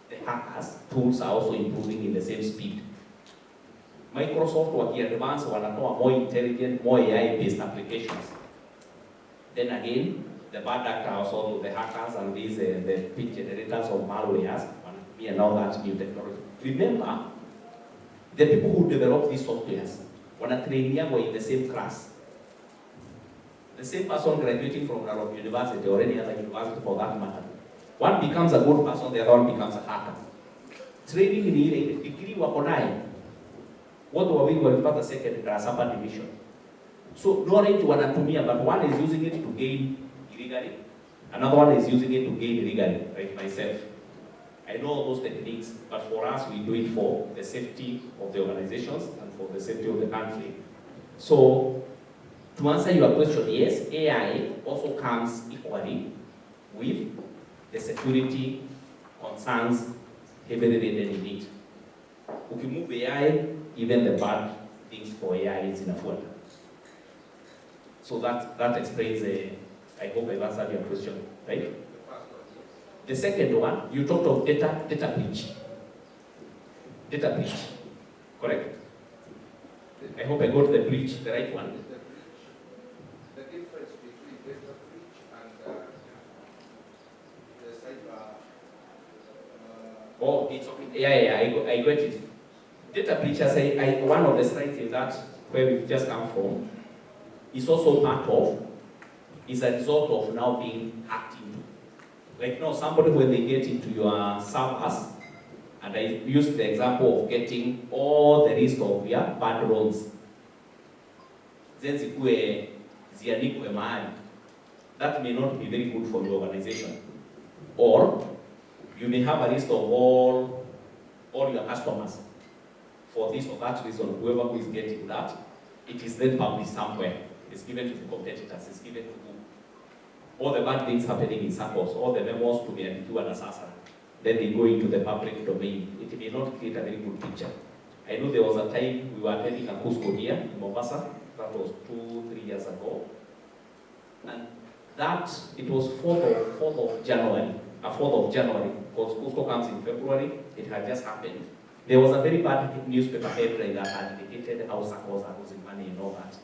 the hackers. Tools are also improving in the same speed. Microsoft waki-advance wanatoa more intelligent, more AI-based applications. Then again, the bad actors, also the hackers and these the pitch generators of malwares, and all that new technology. Remember, the people who develop these softwares, were in the same class. The same person graduating from Nairobi University or any other university for that matter. One becomes a good person, the other one becomes a hacker. Training in ile degree wako naye. Watu wawili walipata second class upper division. So knowledge wanatumia, but one is using it to gain illegally, another one is using it to gain illegally, like myself. I know those techniques, but for us, we do it for the safety of the organizations and for the safety of the country. So, to answer your question, yes, AI also comes equally with the security concerns heavily related in it. We can move AI, even the bad things for AI is in a fold. So that explains, I hope I've answered your question, right? The second one, you talked of data breach. Data breach, correct? I hope I got the breach, the right one. The difference between data breach and the cyber... Oh, it's okay. Yeah, I got it. Data breach, as one of the slides in that, where we've just come from, is also part of, is a result of now being hacked into. Like now, somebody when they get into your servers, and I use the example of getting all the list of your bad loans, then ziandikwe mahali. That may not be very good for your organization. Or you may have a list of all your customers. For this or that reason, whoever who is getting that, it is then published somewhere. It's given to the competitors, it's given to who? All the bad things happening in SACCOs, all the memos to be and assassin. Then they go into the public domain. It may not create a very good picture. I know there was a time we were attending a Cusco here in Mombasa. That was 2-3 years ago. And that, it was 4th of January, because Cusco comes in February, it had just happened. There was a very bad newspaper headline that had indicated how SACCOs are losing money and all that.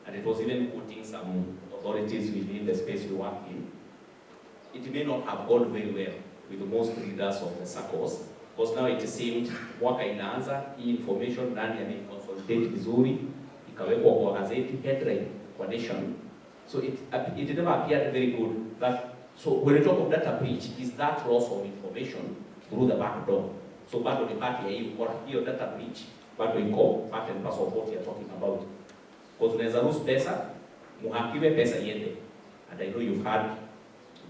And it was even putting some authorities within the space we work in. It may not have gone very well with most leaders of the SACCOs, because now it seemed mwaka inaanza, hii information nani ameconsolidate vizuri, ikawekwa kwa gazeti, headline kwa Nation. So it never appeared very good. So when we talk of data breach, is that loss of information through the back door. So bado ni part ya hiyo data breach, bado iko part and parcel of what you're talking about. Because unaweza lose pesa, muhakiwe pesa iende. And I know you've had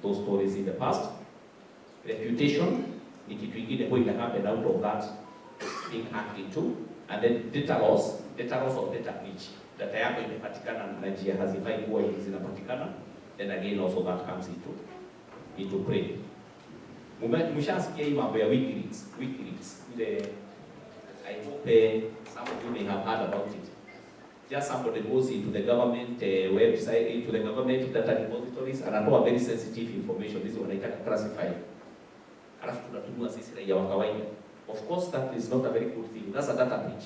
those stories in the past. Reputation ni kitu ingine going to happen out of that being hacked into. And then data loss or data breach. Data yako imepatikana na njia hazifai kuwa zinapatikana. Then again also that comes into play. Mshasikia hii mambo ya WikiLeaks. I hope some of you may have heard about it. Just somebody goes into the government website, into the government data repositories, and anatoa very sensitive information. This is wanaitaka classified. Alafu tunatumia sisi raia wa kawaida. Of course, that is not a very good thing. That's a data breach.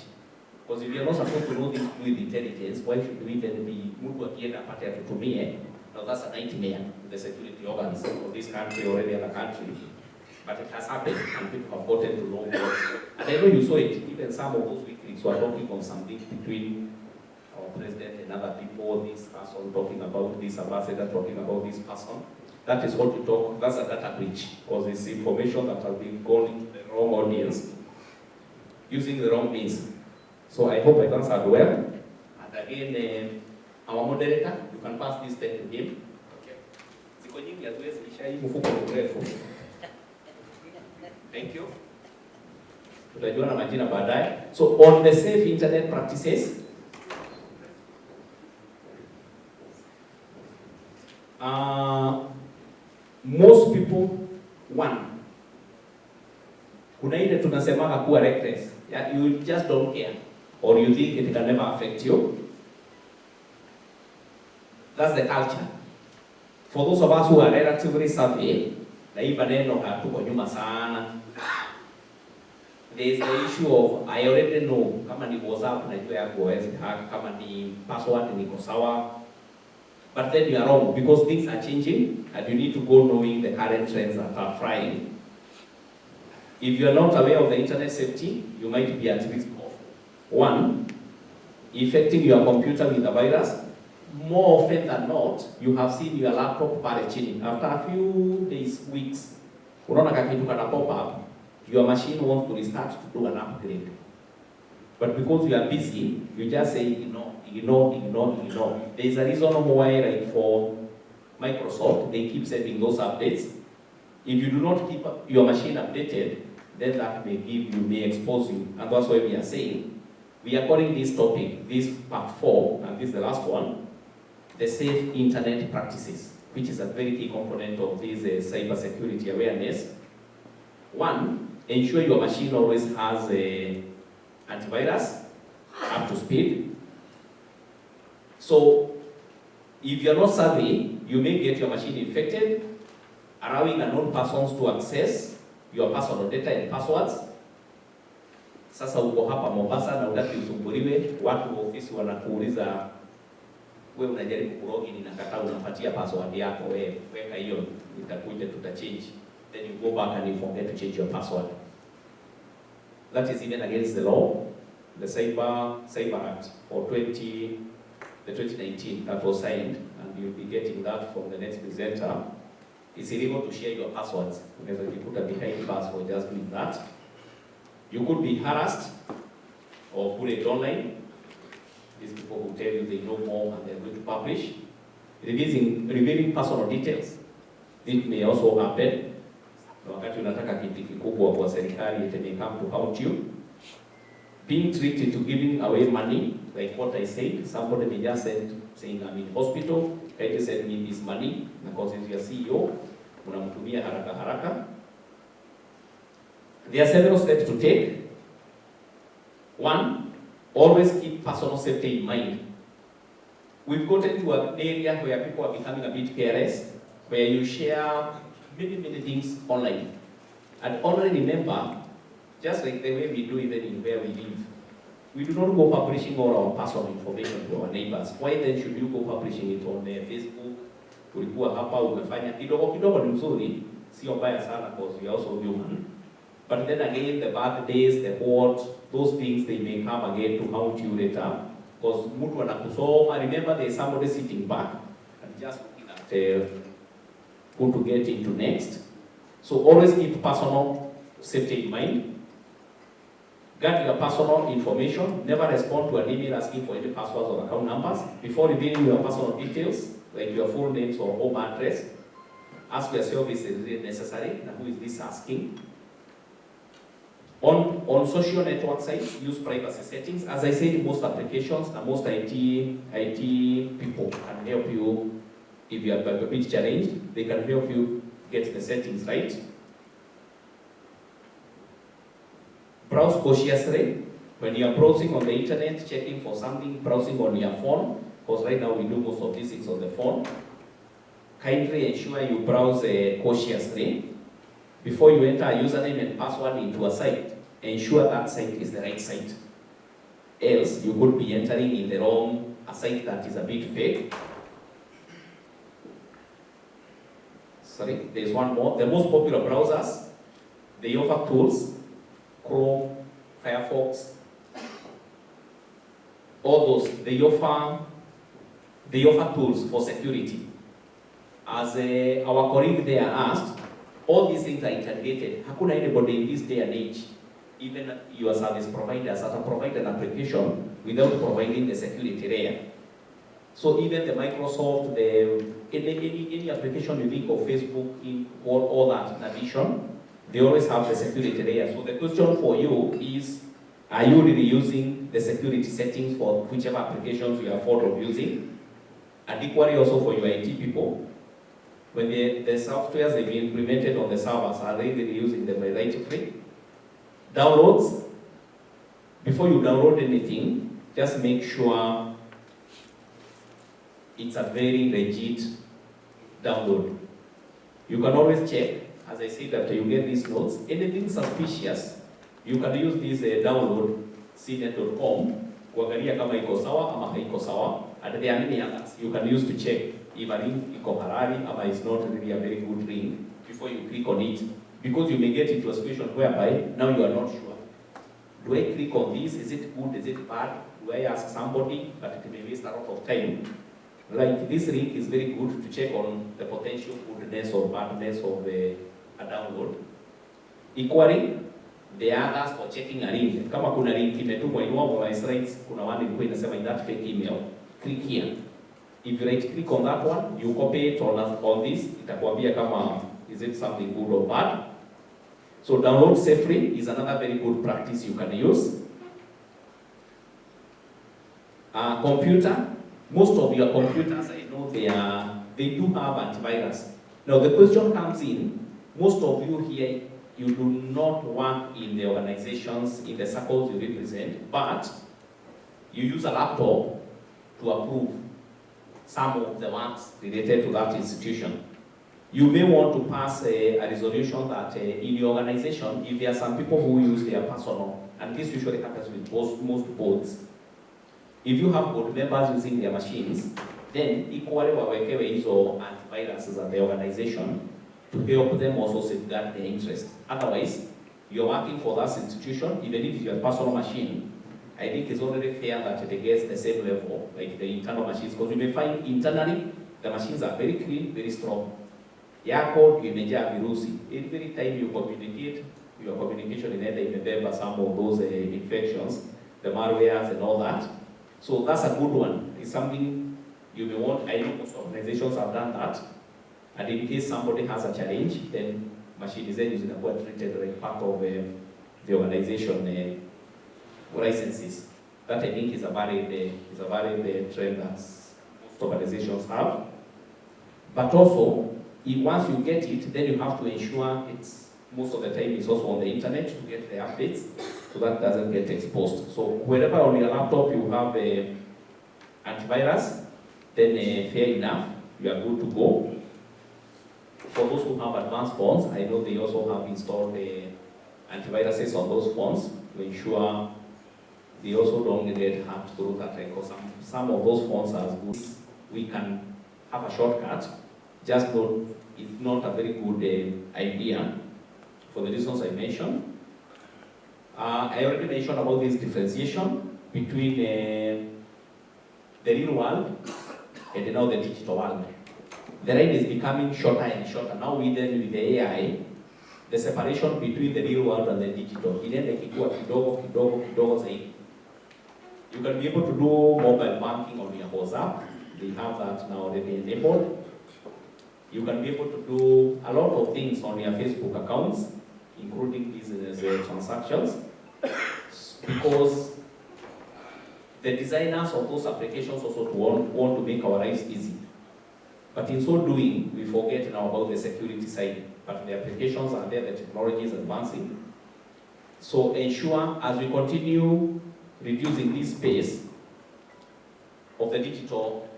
Because if you are not supposed to know this with intelligence, why should we then be mtu akienda apate atutumie? Now that's a nightmare with the security organs of this country or any other country. But it has happened and people have gotten to know more. And I know you saw it, even some of those WikiLeaks were talking on some link between our president and other people, this person talking about this ambassador, talking about this person. That is what you talk, that's a data breach, because it's information that has been gone into the wrong audience, using the wrong means. So I hope I answered well. And again, our moderator, you can pass this pen to him. Okay. Thank you. Tutajuana majina baadaye. So on the safe internet practices, most people, one, kuna ile tunasemaga kuwa reckless. You just don't care, or you think it can never affect you. That's the culture. For those of us who are relatively savvy, na hii maneno hatuko nyuma sana. There is the issue of I already know kama ni WhatsApp najua yako hawezi hack, kama ni password niko sawa. But then you are wrong because things are changing and you need to go knowing the current trends that are flying. If you are not aware of the internet safety, you might be at risk of one, infecting your computer with a virus. More often than not, you have seen your laptop pale chini. After a few days, weeks, unaona kakitu kana pop up, your machine wants to restart to do an upgrade. But because you are busy, you just say ignore. There is a reason why, like for Microsoft, they keep sending those updates. If you do not keep your machine updated, then that may expose you. And that's why we are saying, we are calling this topic, this part 4, and this is the last one, the safe internet practices, which is a very key component of this cybersecurity awareness. One, ensure your machine always has a antivirus up to speed. So, if you're not savvy, you may get your machine infected, allowing unknown persons to access your personal data and passwords. Sasa uko hapa Mombasa na unataka usumbuliwe, watu wa ofisi wanakuuliza wewe unajaribu kulogin inakataa, unapatia password yako, wewe weka hiyo, itakuja tutachange. Then you go back and you forget to change your password. That is even against the law. The Cyber Act for 2019 that was signed, and you'll be getting that from the next presenter. It's illegal to share your passwords. Unaweza jikuta behind bars for just doing that. You could be harassed or put it online. These people who tell you they know more and they're going to publish. Revealing personal details. It may also happen. Wakati unataka kitu kikubwa kwa serikali, it may come to haunt you. Being tricked to giving away money, like what I said, somebody may just send saying I'm in hospital, can you send me this money? Because if you're CEO, unamtumia haraka. There are several steps to take. One, always keep personal safety in mind. We've gotten to an area where people are becoming a bit careless, where you share many things online. And only remember, just like the way we do even in where we live, we do not go publishing all our personal information to our neighbors. Why then should you go publishing it on Facebook? Ulikuwa hapa umefanya kidogo ni mzuri, sio mbaya sana because we are also human. But then again, the bad days, the what, those things, they may come again to haunt you later. Because mtu anakusoma, remember there is somebody sitting back and just looking at who to get into next. So always keep personal safety in mind. Guard your personal information. Never respond to an email asking for any passwords or account numbers. Before revealing your personal details, like your full names or home address, ask yourself, is it really necessary? And who is this asking? On social network sites, use privacy settings. As I said, most applications and most IT people can help you. If you are a bit challenged, they can help you get the settings right. Browse cautiously. When you are browsing on the internet, checking for something, browsing on your phone, because right now we do most of these things on the phone. Kindly ensure you browse cautiously. Before you enter a username and password into a site, ensure that site is the right site. Else, you could be entering in the wrong, a site that is a bit fake. Sorry, there's one more. The most popular browsers, they offer tools, Chrome, Firefox, all those, they offer tools for security. As our colleague there asked, all these things are integrated. How could anybody in this day and age, even your service providers, that provide an application without providing the security layer? So even the Microsoft, any application you think of, Facebook, in all that in addition, they always have the security layer. So the question for you is, are you really using the security settings for whichever applications you are fond of using? And equally also for your IT people, when the softwares have been implemented on the servers, are they really using them right free? Downloads, before you download anything, just make sure it's a very legit download. You can always check, as I said, after you get these notes, anything suspicious, you can use this download cnet.com, kuangalia kama iko sawa ama haiko sawa, and there are many others you can use to check if a link iko halali ama is not really a very good link before you click on it, because you may get into a situation whereby now you are not sure. Do I click on this? Is it good? Is it bad? Do I ask somebody? But it may waste a lot of time. Like this link is very good to check on the potential goodness or badness of a download. Equally, the others for checking a link. Kama kuna link imetumwa in one of my slides, kuna one ilikuwa inasema in that fake email, click here. If you right click on that one, you copy it on this, itakwambia kama is it something good or bad. So download safely is another very good practice you can use. Computer, most of your computers, I know they do have antivirus. Now the question comes in, most of you here, you do not work in the organizations, in the SACCOs you represent, but you use a laptop to approve some of the works related to that institution. You may want to pass a resolution that in your organization, if there are some people who use their personal, and this usually happens with most boards, if you have board members using their machines, then equally wawekewe hizo antiviruses at the organization to help them also safeguard their interest. Otherwise, you're working for that institution, even if it's your personal machine, I think it's already fair that it gets the same level, like the internal machines, because you may find internally, the machines are very clean, very strong. Yako, imejaa virusi. Every time you communicate, your communication in either imebeba some of those infections, the malwares and all that. So that's a good one. It's something you may want. I know most organizations have done that. And in case somebody has a challenge, then machine is treated like part of the organization licenses. That I think is a valid trend that most organizations have. But also, once you get it, then you have to ensure it's most of the time it's also on the internet to get the updates, so that doesn't get exposed. So wherever on your laptop you have a antivirus, then fair enough, you are good to go. For those who have advanced phones, I know they also have installed antiviruses on those phones to ensure they also don't get hacked through that. Because some of those phones are good. We can have a shortcut, just it's not a very good idea for the reasons I mentioned. I already mentioned about this differentiation between the real world and now the digital world. The line is becoming shorter and shorter. Now with the AI, the separation between the real world and the digital. Inaenda ikikuwa kidogo zaidi. You can be able to do mobile banking on your WhatsApp. They have that now already enabled. You can be able to do a lot of things on your Facebook accounts, including business transactions, because the designers of those applications also want to make our lives easy. But in so doing, we forget now about the security side. But the applications are there, the technology is advancing. So ensure, as we continue reducing this space of the digital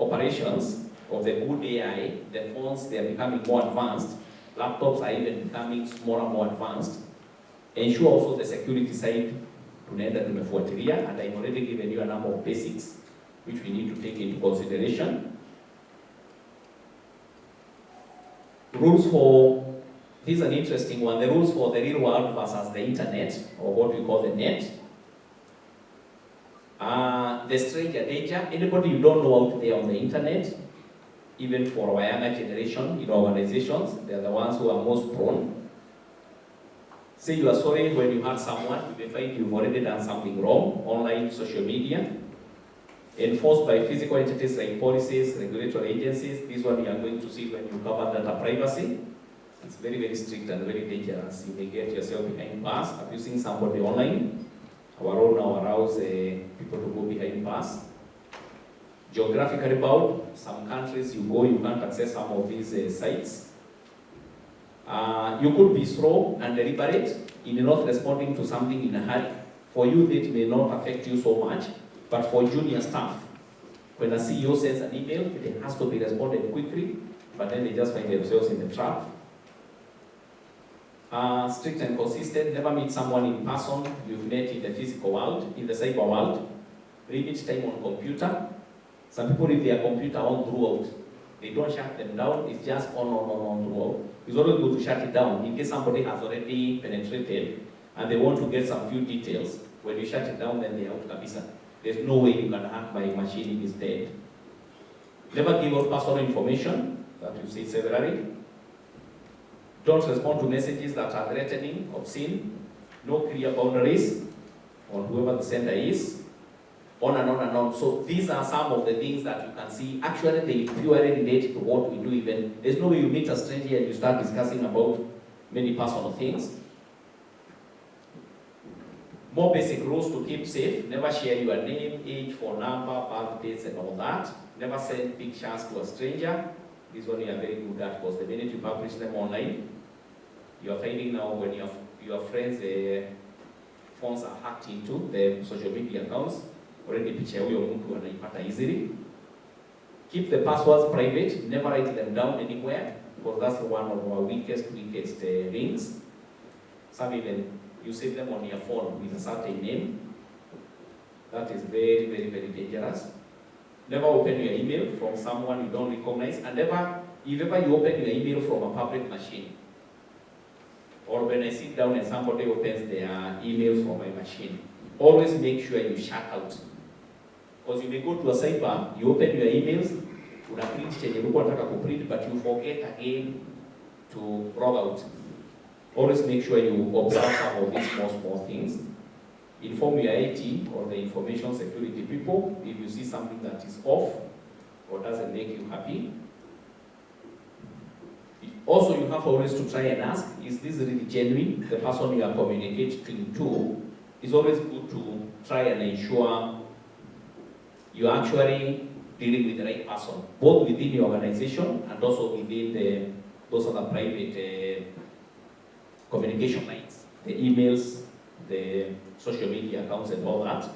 operations, of the good AI, the phones, they are becoming more advanced, laptops are even becoming more advanced. Ensure also the security side, tunaenda tumefuatilia, and I've already given you a number of basics which we need to take into consideration. Rules for, this is an interesting one, the rules for the real world versus the internet, or what we call the net. The stranger danger, anybody you don't know out there on the internet, even for our younger generation in organizations, they're the ones who are most prone. Say you are sorry when you hurt someone, you may find you've already done something wrong, online, social media, enforced by physical entities like policies, regulatory agencies. This one you are going to see when you cover data privacy. It's very, very strict and very dangerous. You may get yourself behind bars, abusing somebody online. Our role now allows people to go behind bars. Geographically bound, some countries you go, you can't access some of these sites. You could be slow and deliberate in not responding to something in a hurry. For you, it may not affect you so much, but for junior staff, when a CEO sends an email, it has to be responded quickly, but then they just find themselves in the trap. Strict and consistent, never meet someone in person you've met in the physical world, in the cyber world. Limit time on computer. Some people leave their computer on throughout. They don't shut them down, it's just on throughout. It's always good to shut it down in case somebody has already penetrated and they want to get some few details. When you shut it down, then they are out kabisa. There's no way you can hack my machine, it is dead. Never give out personal information, that you see severally. Don't respond to messages that are threatening, obscene. No clear boundaries on whoever the sender is. On and on and on. So these are some of the things that you can see. Actually, they purely relate to what we do even. There's no way you meet a stranger and you start discussing about many personal things. More basic rules to keep safe. Never share your name, age, phone number, birth dates, and all that. Never send pictures to a stranger. This one you are very good at, because the minute you publish them online, you are finding now when your friends' phones are hacked into, the social media accounts, already picha huyo mtu anaipata easily. Keep the passwords private. Never write them down anywhere, because that's one of our weakest links. Some even, you save them on your phone with a certain name. That is very, very, very dangerous. Never open your email from someone you don't recognize, and never, if ever you open your email from a public machine, or when I sit down and somebody opens their emails from my machine, always make sure you shut out. Because you may go to a cyber, you open your emails, una print chenye ulikuwa unataka kuprint, but you forget again to log out. Always make sure you observe some of these small things. Inform your IT or the information security people if you see something that is off or doesn't make you happy. Also, you have always to try and ask, is this really genuine? The person you are communicating to, is always good to try and ensure you're actually dealing with the right person, both within your organization and also within those other private communication lines, the emails, the social media accounts and all that.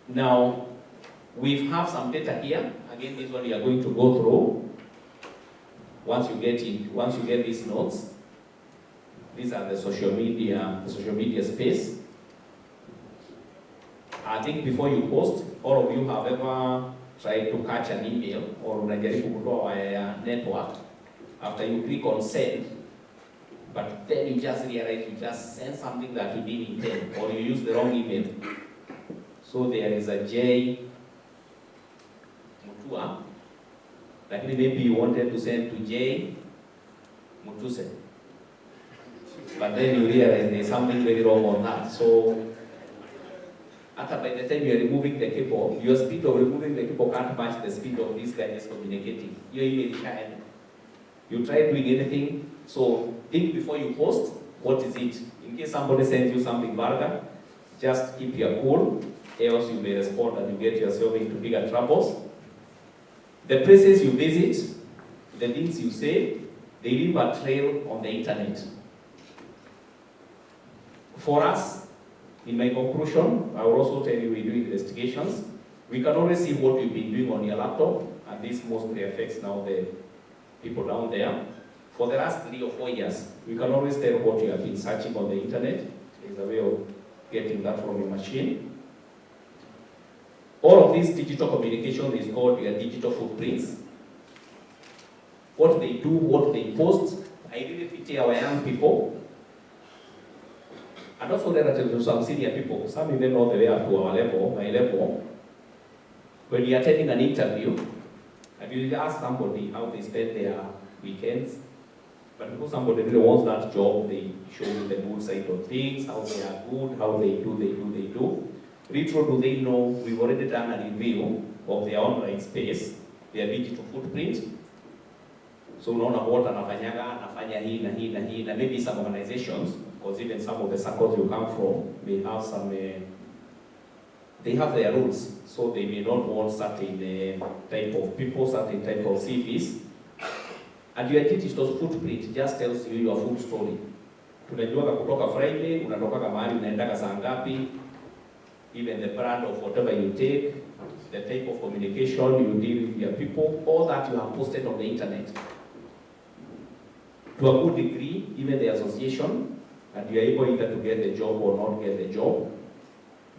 Now, we have some data here. Again, this one you are going to go through. Once you get these notes, these are the social media space. I think before you post, all of you have ever tried to catch an email or unajaribu kutoa network after you click on send, but then you just realize you just sent something that you didn't intend, or you use the wrong email. So there is a J Mutua Like maybe you wanted to send to J. Mutuse. But then you realize there's something very wrong on that. So, after by the time you're removing the cable, your speed of removing the cable can't match the speed of this guy is communicating. Your email is high. You try doing anything, so think before you post, what is it? In case somebody sends you something vulgar, just keep your cool, else you may respond and you get yourself into bigger troubles. The places you visit, the things you say, they leave a trail on the internet. For us, in my conclusion, I will also tell you we do investigations. We can always see what you've been doing on your laptop, and this mostly affects now the people down there. For the last 3 or 4 years, we can always tell what you have been searching on the internet. There's a way of getting that from your machine. All of this digital communication is called your digital footprints. What they do, what they post, I really pity our young people. And also relative to some senior people, some even all the way up to our level, my level. When you're attending an interview, and you ask somebody how they spend their weekends, but because somebody really wants that job, they show you the good side of things, how they are good, how they do. Retro, do they know we've already done a review of their online space, their digital footprint. So unaona what anafanya hii na hii na hii, na maybe some organizations, because even some of the SACCOs you come from may have some, they have their rules, so they may not want certain type of people, certain type of CVs. And your digital footprint just tells you your full story. Tunajuaga kutoka Friday, unatoka mahali unaendaka saa ngapi, even the brand of whatever you take, the type of communication you deal with your people, all that you have posted on the internet. To a good degree, even the association, and you are able either to get the job or not get the job.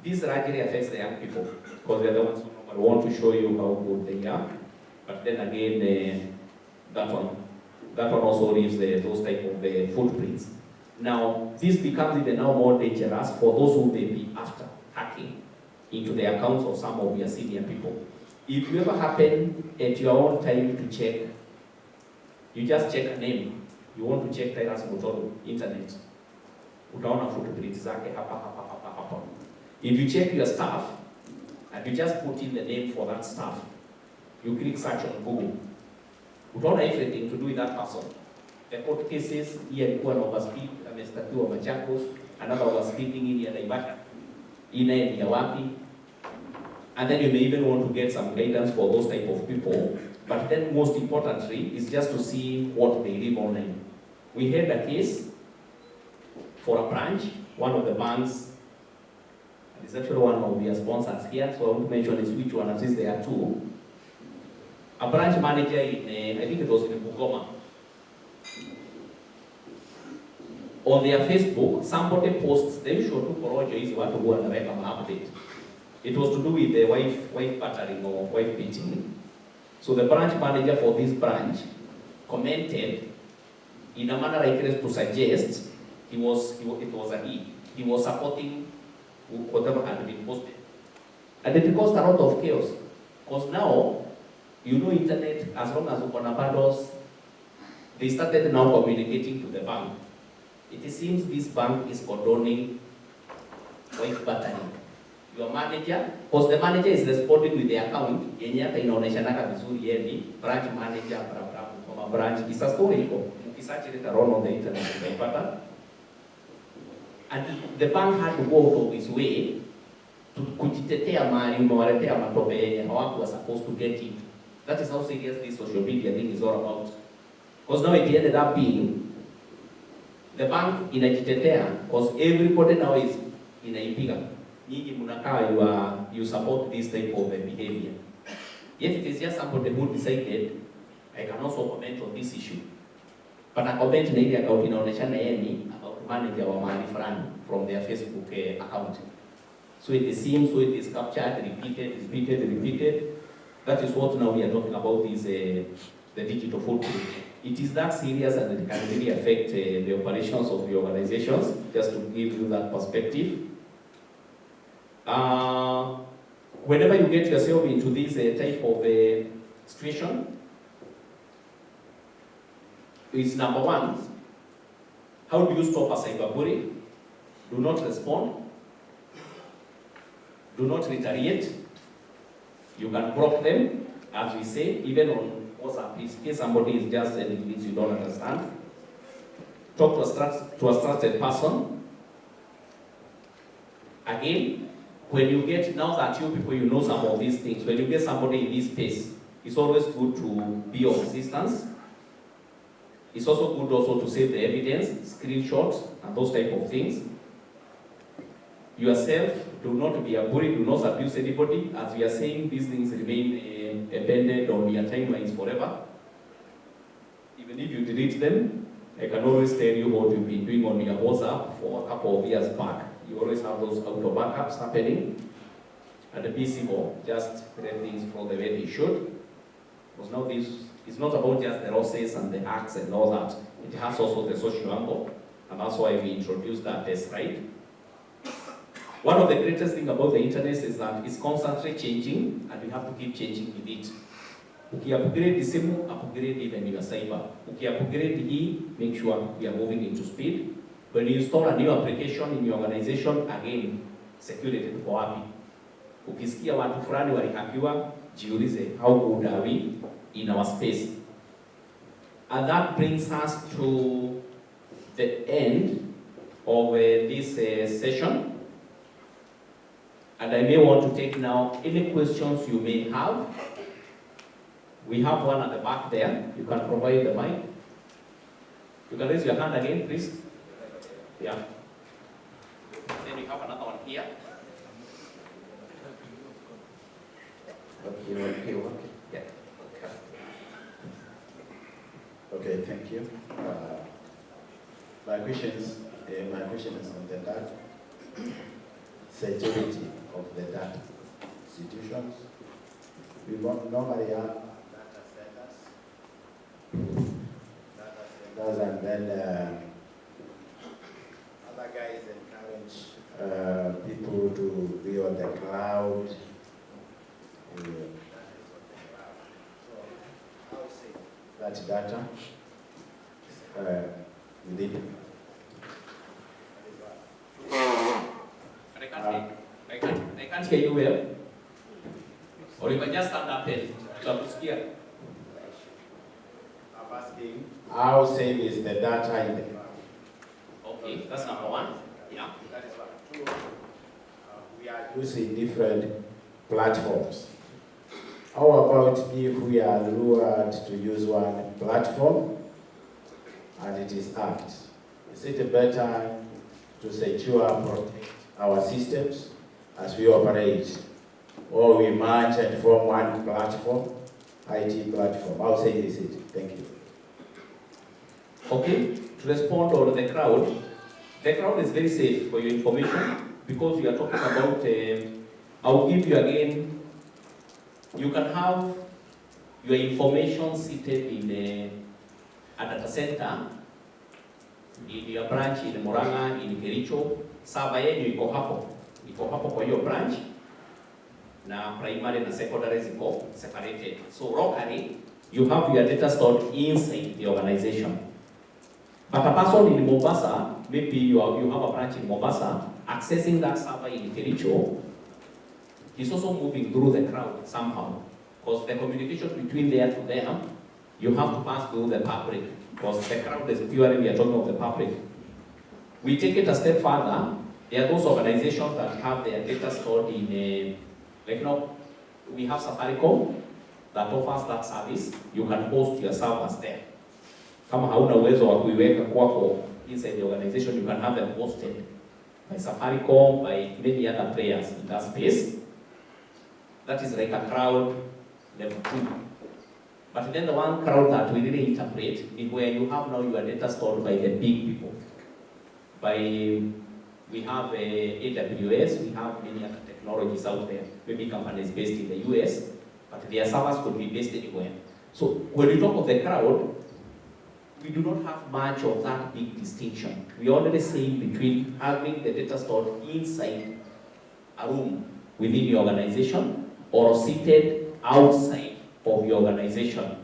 This largely affects the young people, because they are the ones who want to show you how good they are. But then again, that one also leaves those type of footprints. Now, this becomes even now more dangerous for those who may be after hacking into the accounts of some of your senior people. If you ever happen at your own time to check, you just check a name. You want to check Tirus Mutoru, internet. Utaona footprint zake hapa. If you check your staff, and you just put in the name for that staff, you click search on Google, utaona everything to do with that person. The court cases, hii alikuwa na overspeed, amestakiwa Machakos, another overspeeding hii ya Naivasha, ina ni ya wapi. And then you may even want to get some guidance for those type of people. But then most importantly is just to see what they live online. We had a case for a branch, one of the banks, and it's actually one of their sponsors here, so I won't mention is which one, at least there are two. A branch manager in, I think it was in Bugoma. On their Facebook, somebody posts, the usual two porojo is what to go and make an update. It was to do with the wife battering or wife beating. So the branch manager for this branch commented in a manner I guess to suggest it was he was supporting whatever had been posted. And it caused a lot of chaos. Because now, you know, internet, as long as you can bundles, they started now communicating to the bank. It seems this bank is condoning wife battering. Your manager, because the manager is responding with the account, yenye hata inaoneshana vizuri yeye branch manager from a branch. It's a story iko. Mkisearch it around on the internet utaipata. And the bank had to go out of his way to kujitetea mali umewaletea matope yenye hawakuwa supposed to get it. That is how serious this social media thing is all about. Because now it ended up being the bank inajitetea because everybody now is inaipiga. Nyinyi mnakaa you support this type of behavior. Yet it is just somebody who decided I can also comment on this issue. But a comment na ile account inaoneshana yeye about manager wa mahali fulani from their Facebook account. So it seems, so it is captured, repeated. That is what now we are talking about is the digital footprint. It is that serious and it can really affect the operations of the organizations, just to give you that perspective. Whenever you get yourself into this type of situation, is number one, how do you stop a cyberbully? Do not respond. Do not retaliate. You can block them, as we say, even on WhatsApp. In case somebody is just sending things you don't understand. Talk to a trusted person. Again, when you get, now that you people, you know some of these things, when you get somebody in this space, it's always good to be of assistance. It's also good also to save the evidence, screenshots, and those type of things. Yourself, do not be a bully, do not abuse anybody. As we are saying, these things remain embedded on your timelines forever. Even if you delete them, I can always tell you what you've been doing on your WhatsApp for a couple of years back. You always have those auto backups happening. And be civil, just let things flow the way they should. Because now this is not about just the losses and the hacks and all that. It has also the social angle. And that's why we introduced that test, right? One of the greatest things about the internet is that it's constantly changing, and you have to keep changing with it. Uki-upgrade the simu, upgrade even your cyber. Uki-upgrade hii, make sure we are moving into speed. When you install a new application in your organization, again, security tuko wapi? Ukisikia watu fulani walihakiwa, jiulize, how good are we in our space? And that brings us to the end of this session. And I may want to take now any questions you may have. We have one at the back there. You can provide the mic. You can raise your hand again, please. Yeah. Then we have another one here. Okay. Yeah. Okay, thank you. My question is on the data security of the data institutions. We normally have data centers, and then other guys encourage people to be on the cloud. That data within. I can't hear you well. Or you can just stand up and tunakusikia. I'm asking, how safe is the data in the cloud? Okay, that's number one. Yeah. That is one. Two, we are using different platforms. How about if we are lured to use one platform and it is hacked? Is it better to secure and protect our systems as we operate, or we merge and form one platform, IT platform? How safe is it? Thank you. Okay, to respond on the crowd is very safe for your information because we are talking about, I'll give you again, you can have your information seated in a data center, in your branch in Murang'a, in Kericho, server yenu iko hapo kwa hiyo branch, na primary na secondary ziko separated. So locally, you have your data stored inside the organization. But a person in Mombasa, maybe you have a branch in Mombasa, accessing that server in Kericho, he's also moving through the crowd somehow. Because the communication between there to them, you have to pass through the public. Because the crowd is purely, we are talking of the public. We take it a step further. There are those organizations that have their data stored in a, like, you know, we have Safaricom that offers that service. You can host your servers there. Kama hauna uwezo wa kuiweka kwako inside the organization, you can have them hosted by Safaricom, by many other players in that space. That is like a crowd level 2. But then the one crowd that we really interpret is where you have now your data stored by the big people. We have AWS, we have many other technologies out there. Maybe companies based in the US, but their servers could be based anywhere. So when we talk of the crowd, we do not have much of that big distinction. We already say between having the data stored inside a room within your organization or seated outside of your organization.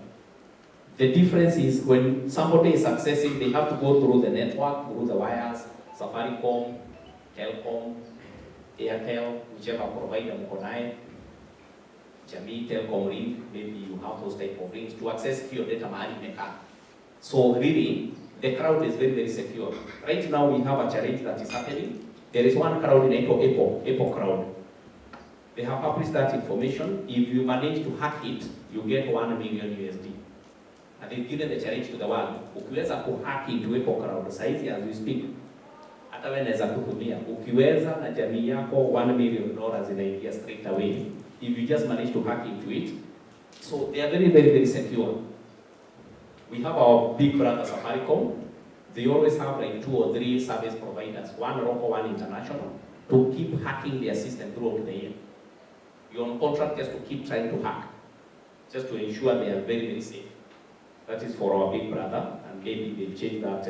The difference is when somebody is accessing, they have to go through the network, through the wires, Safaricom, Telcom, Airtel, whichever provider mko naye, Jamii, Telcom ring, maybe you have those type of rings to access your data mahali imekaa. So really, the crowd is very, very secure. Right now we have a challenge that is happening. There is one crowd in Apple crowd. They have published that information. If you manage to hack it, you get 1 million USD. And they've given the challenge to the world. Ukiweza kuhack into Apple crowd, saizi as we speak, hata wewe naweza kutumia. Ukiweza na jamii yako $1 million inaingia straight away. If you just manage to hack into it. So they are very, very, very secure. We have our big brother Safaricom. They always have like 2 or 3 service providers, one local, one international, to keep hacking their system throughout the year. You're on contract just to keep trying to hack, just to ensure they are very, very safe. That is for our big brother, and maybe they've changed that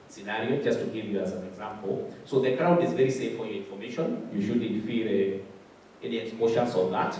scenario, just to give you as an example. So the crowd is very safe for your information. You shouldn't fear any exposures of that.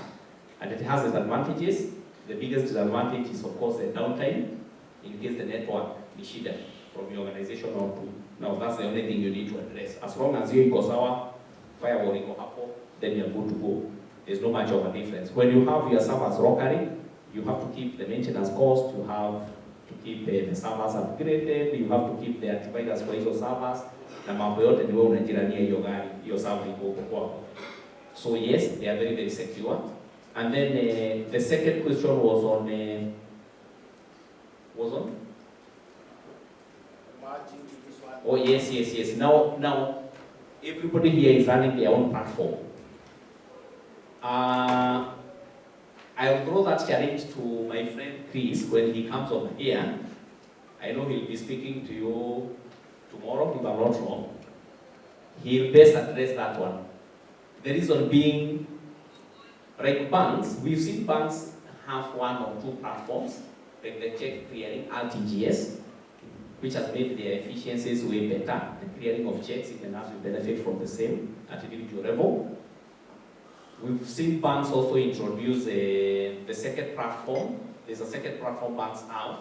And it has its advantages. The biggest disadvantage is, of course, the downtime, in case the network is shielded from your organization or to. Now, that's the only thing you need to address. As long as you go sour, firewall or Apple, then you're good to go. There's no much of a difference. When you have your servers locally, you have to keep the maintenance cost, you have to keep the servers upgraded, you have to keep the antivirus for hizo servers, na mambo yote ni wewe unajirania hiyo gari, hiyo server iko kwako. So yes, they are very, very secure. And then the second question was on oh yes. Now everybody here is running their own platform. I'll throw that challenge to my friend Chris when he comes over here. I know he'll be speaking to you tomorrow, if I'm not wrong. He'll best address that one. The reason being, like banks, we've seen banks have 1 or 2 platforms, like the check clearing, RTGS, which has made their efficiencies way better. The clearing of checks, even as we benefit from the same at individual level. We've seen banks also introduce the second platform. There's a second platform banks have.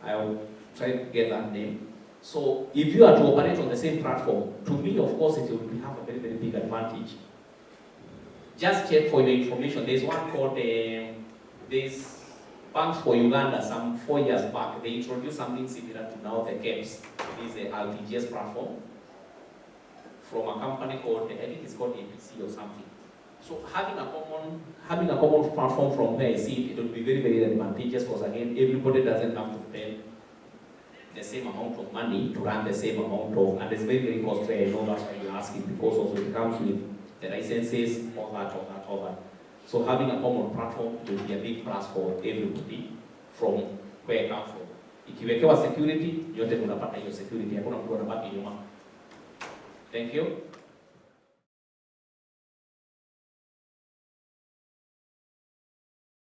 I'll try to get that name. So if you are to operate on the same platform, to me, of course, it will have a very, very big advantage. Just check for your information. There's one called, there's banks for Uganda some 4 years back. They introduced something similar to now the KETSA. It is the RTGS platform from a company called, I think it's called APC or something. So having a common platform from where I see it will be very, very advantageous because again, everybody doesn't have to spend the same amount of money to run the same amount of, and it's very, very costly. I know that's why you're asking, because also it comes with the licenses, all that. So having a common platform will be a big plus for everybody from where I come from. Ikiwekewa security, yote unapata hiyo security, hakuna mtu anabaki nyuma. Thank you.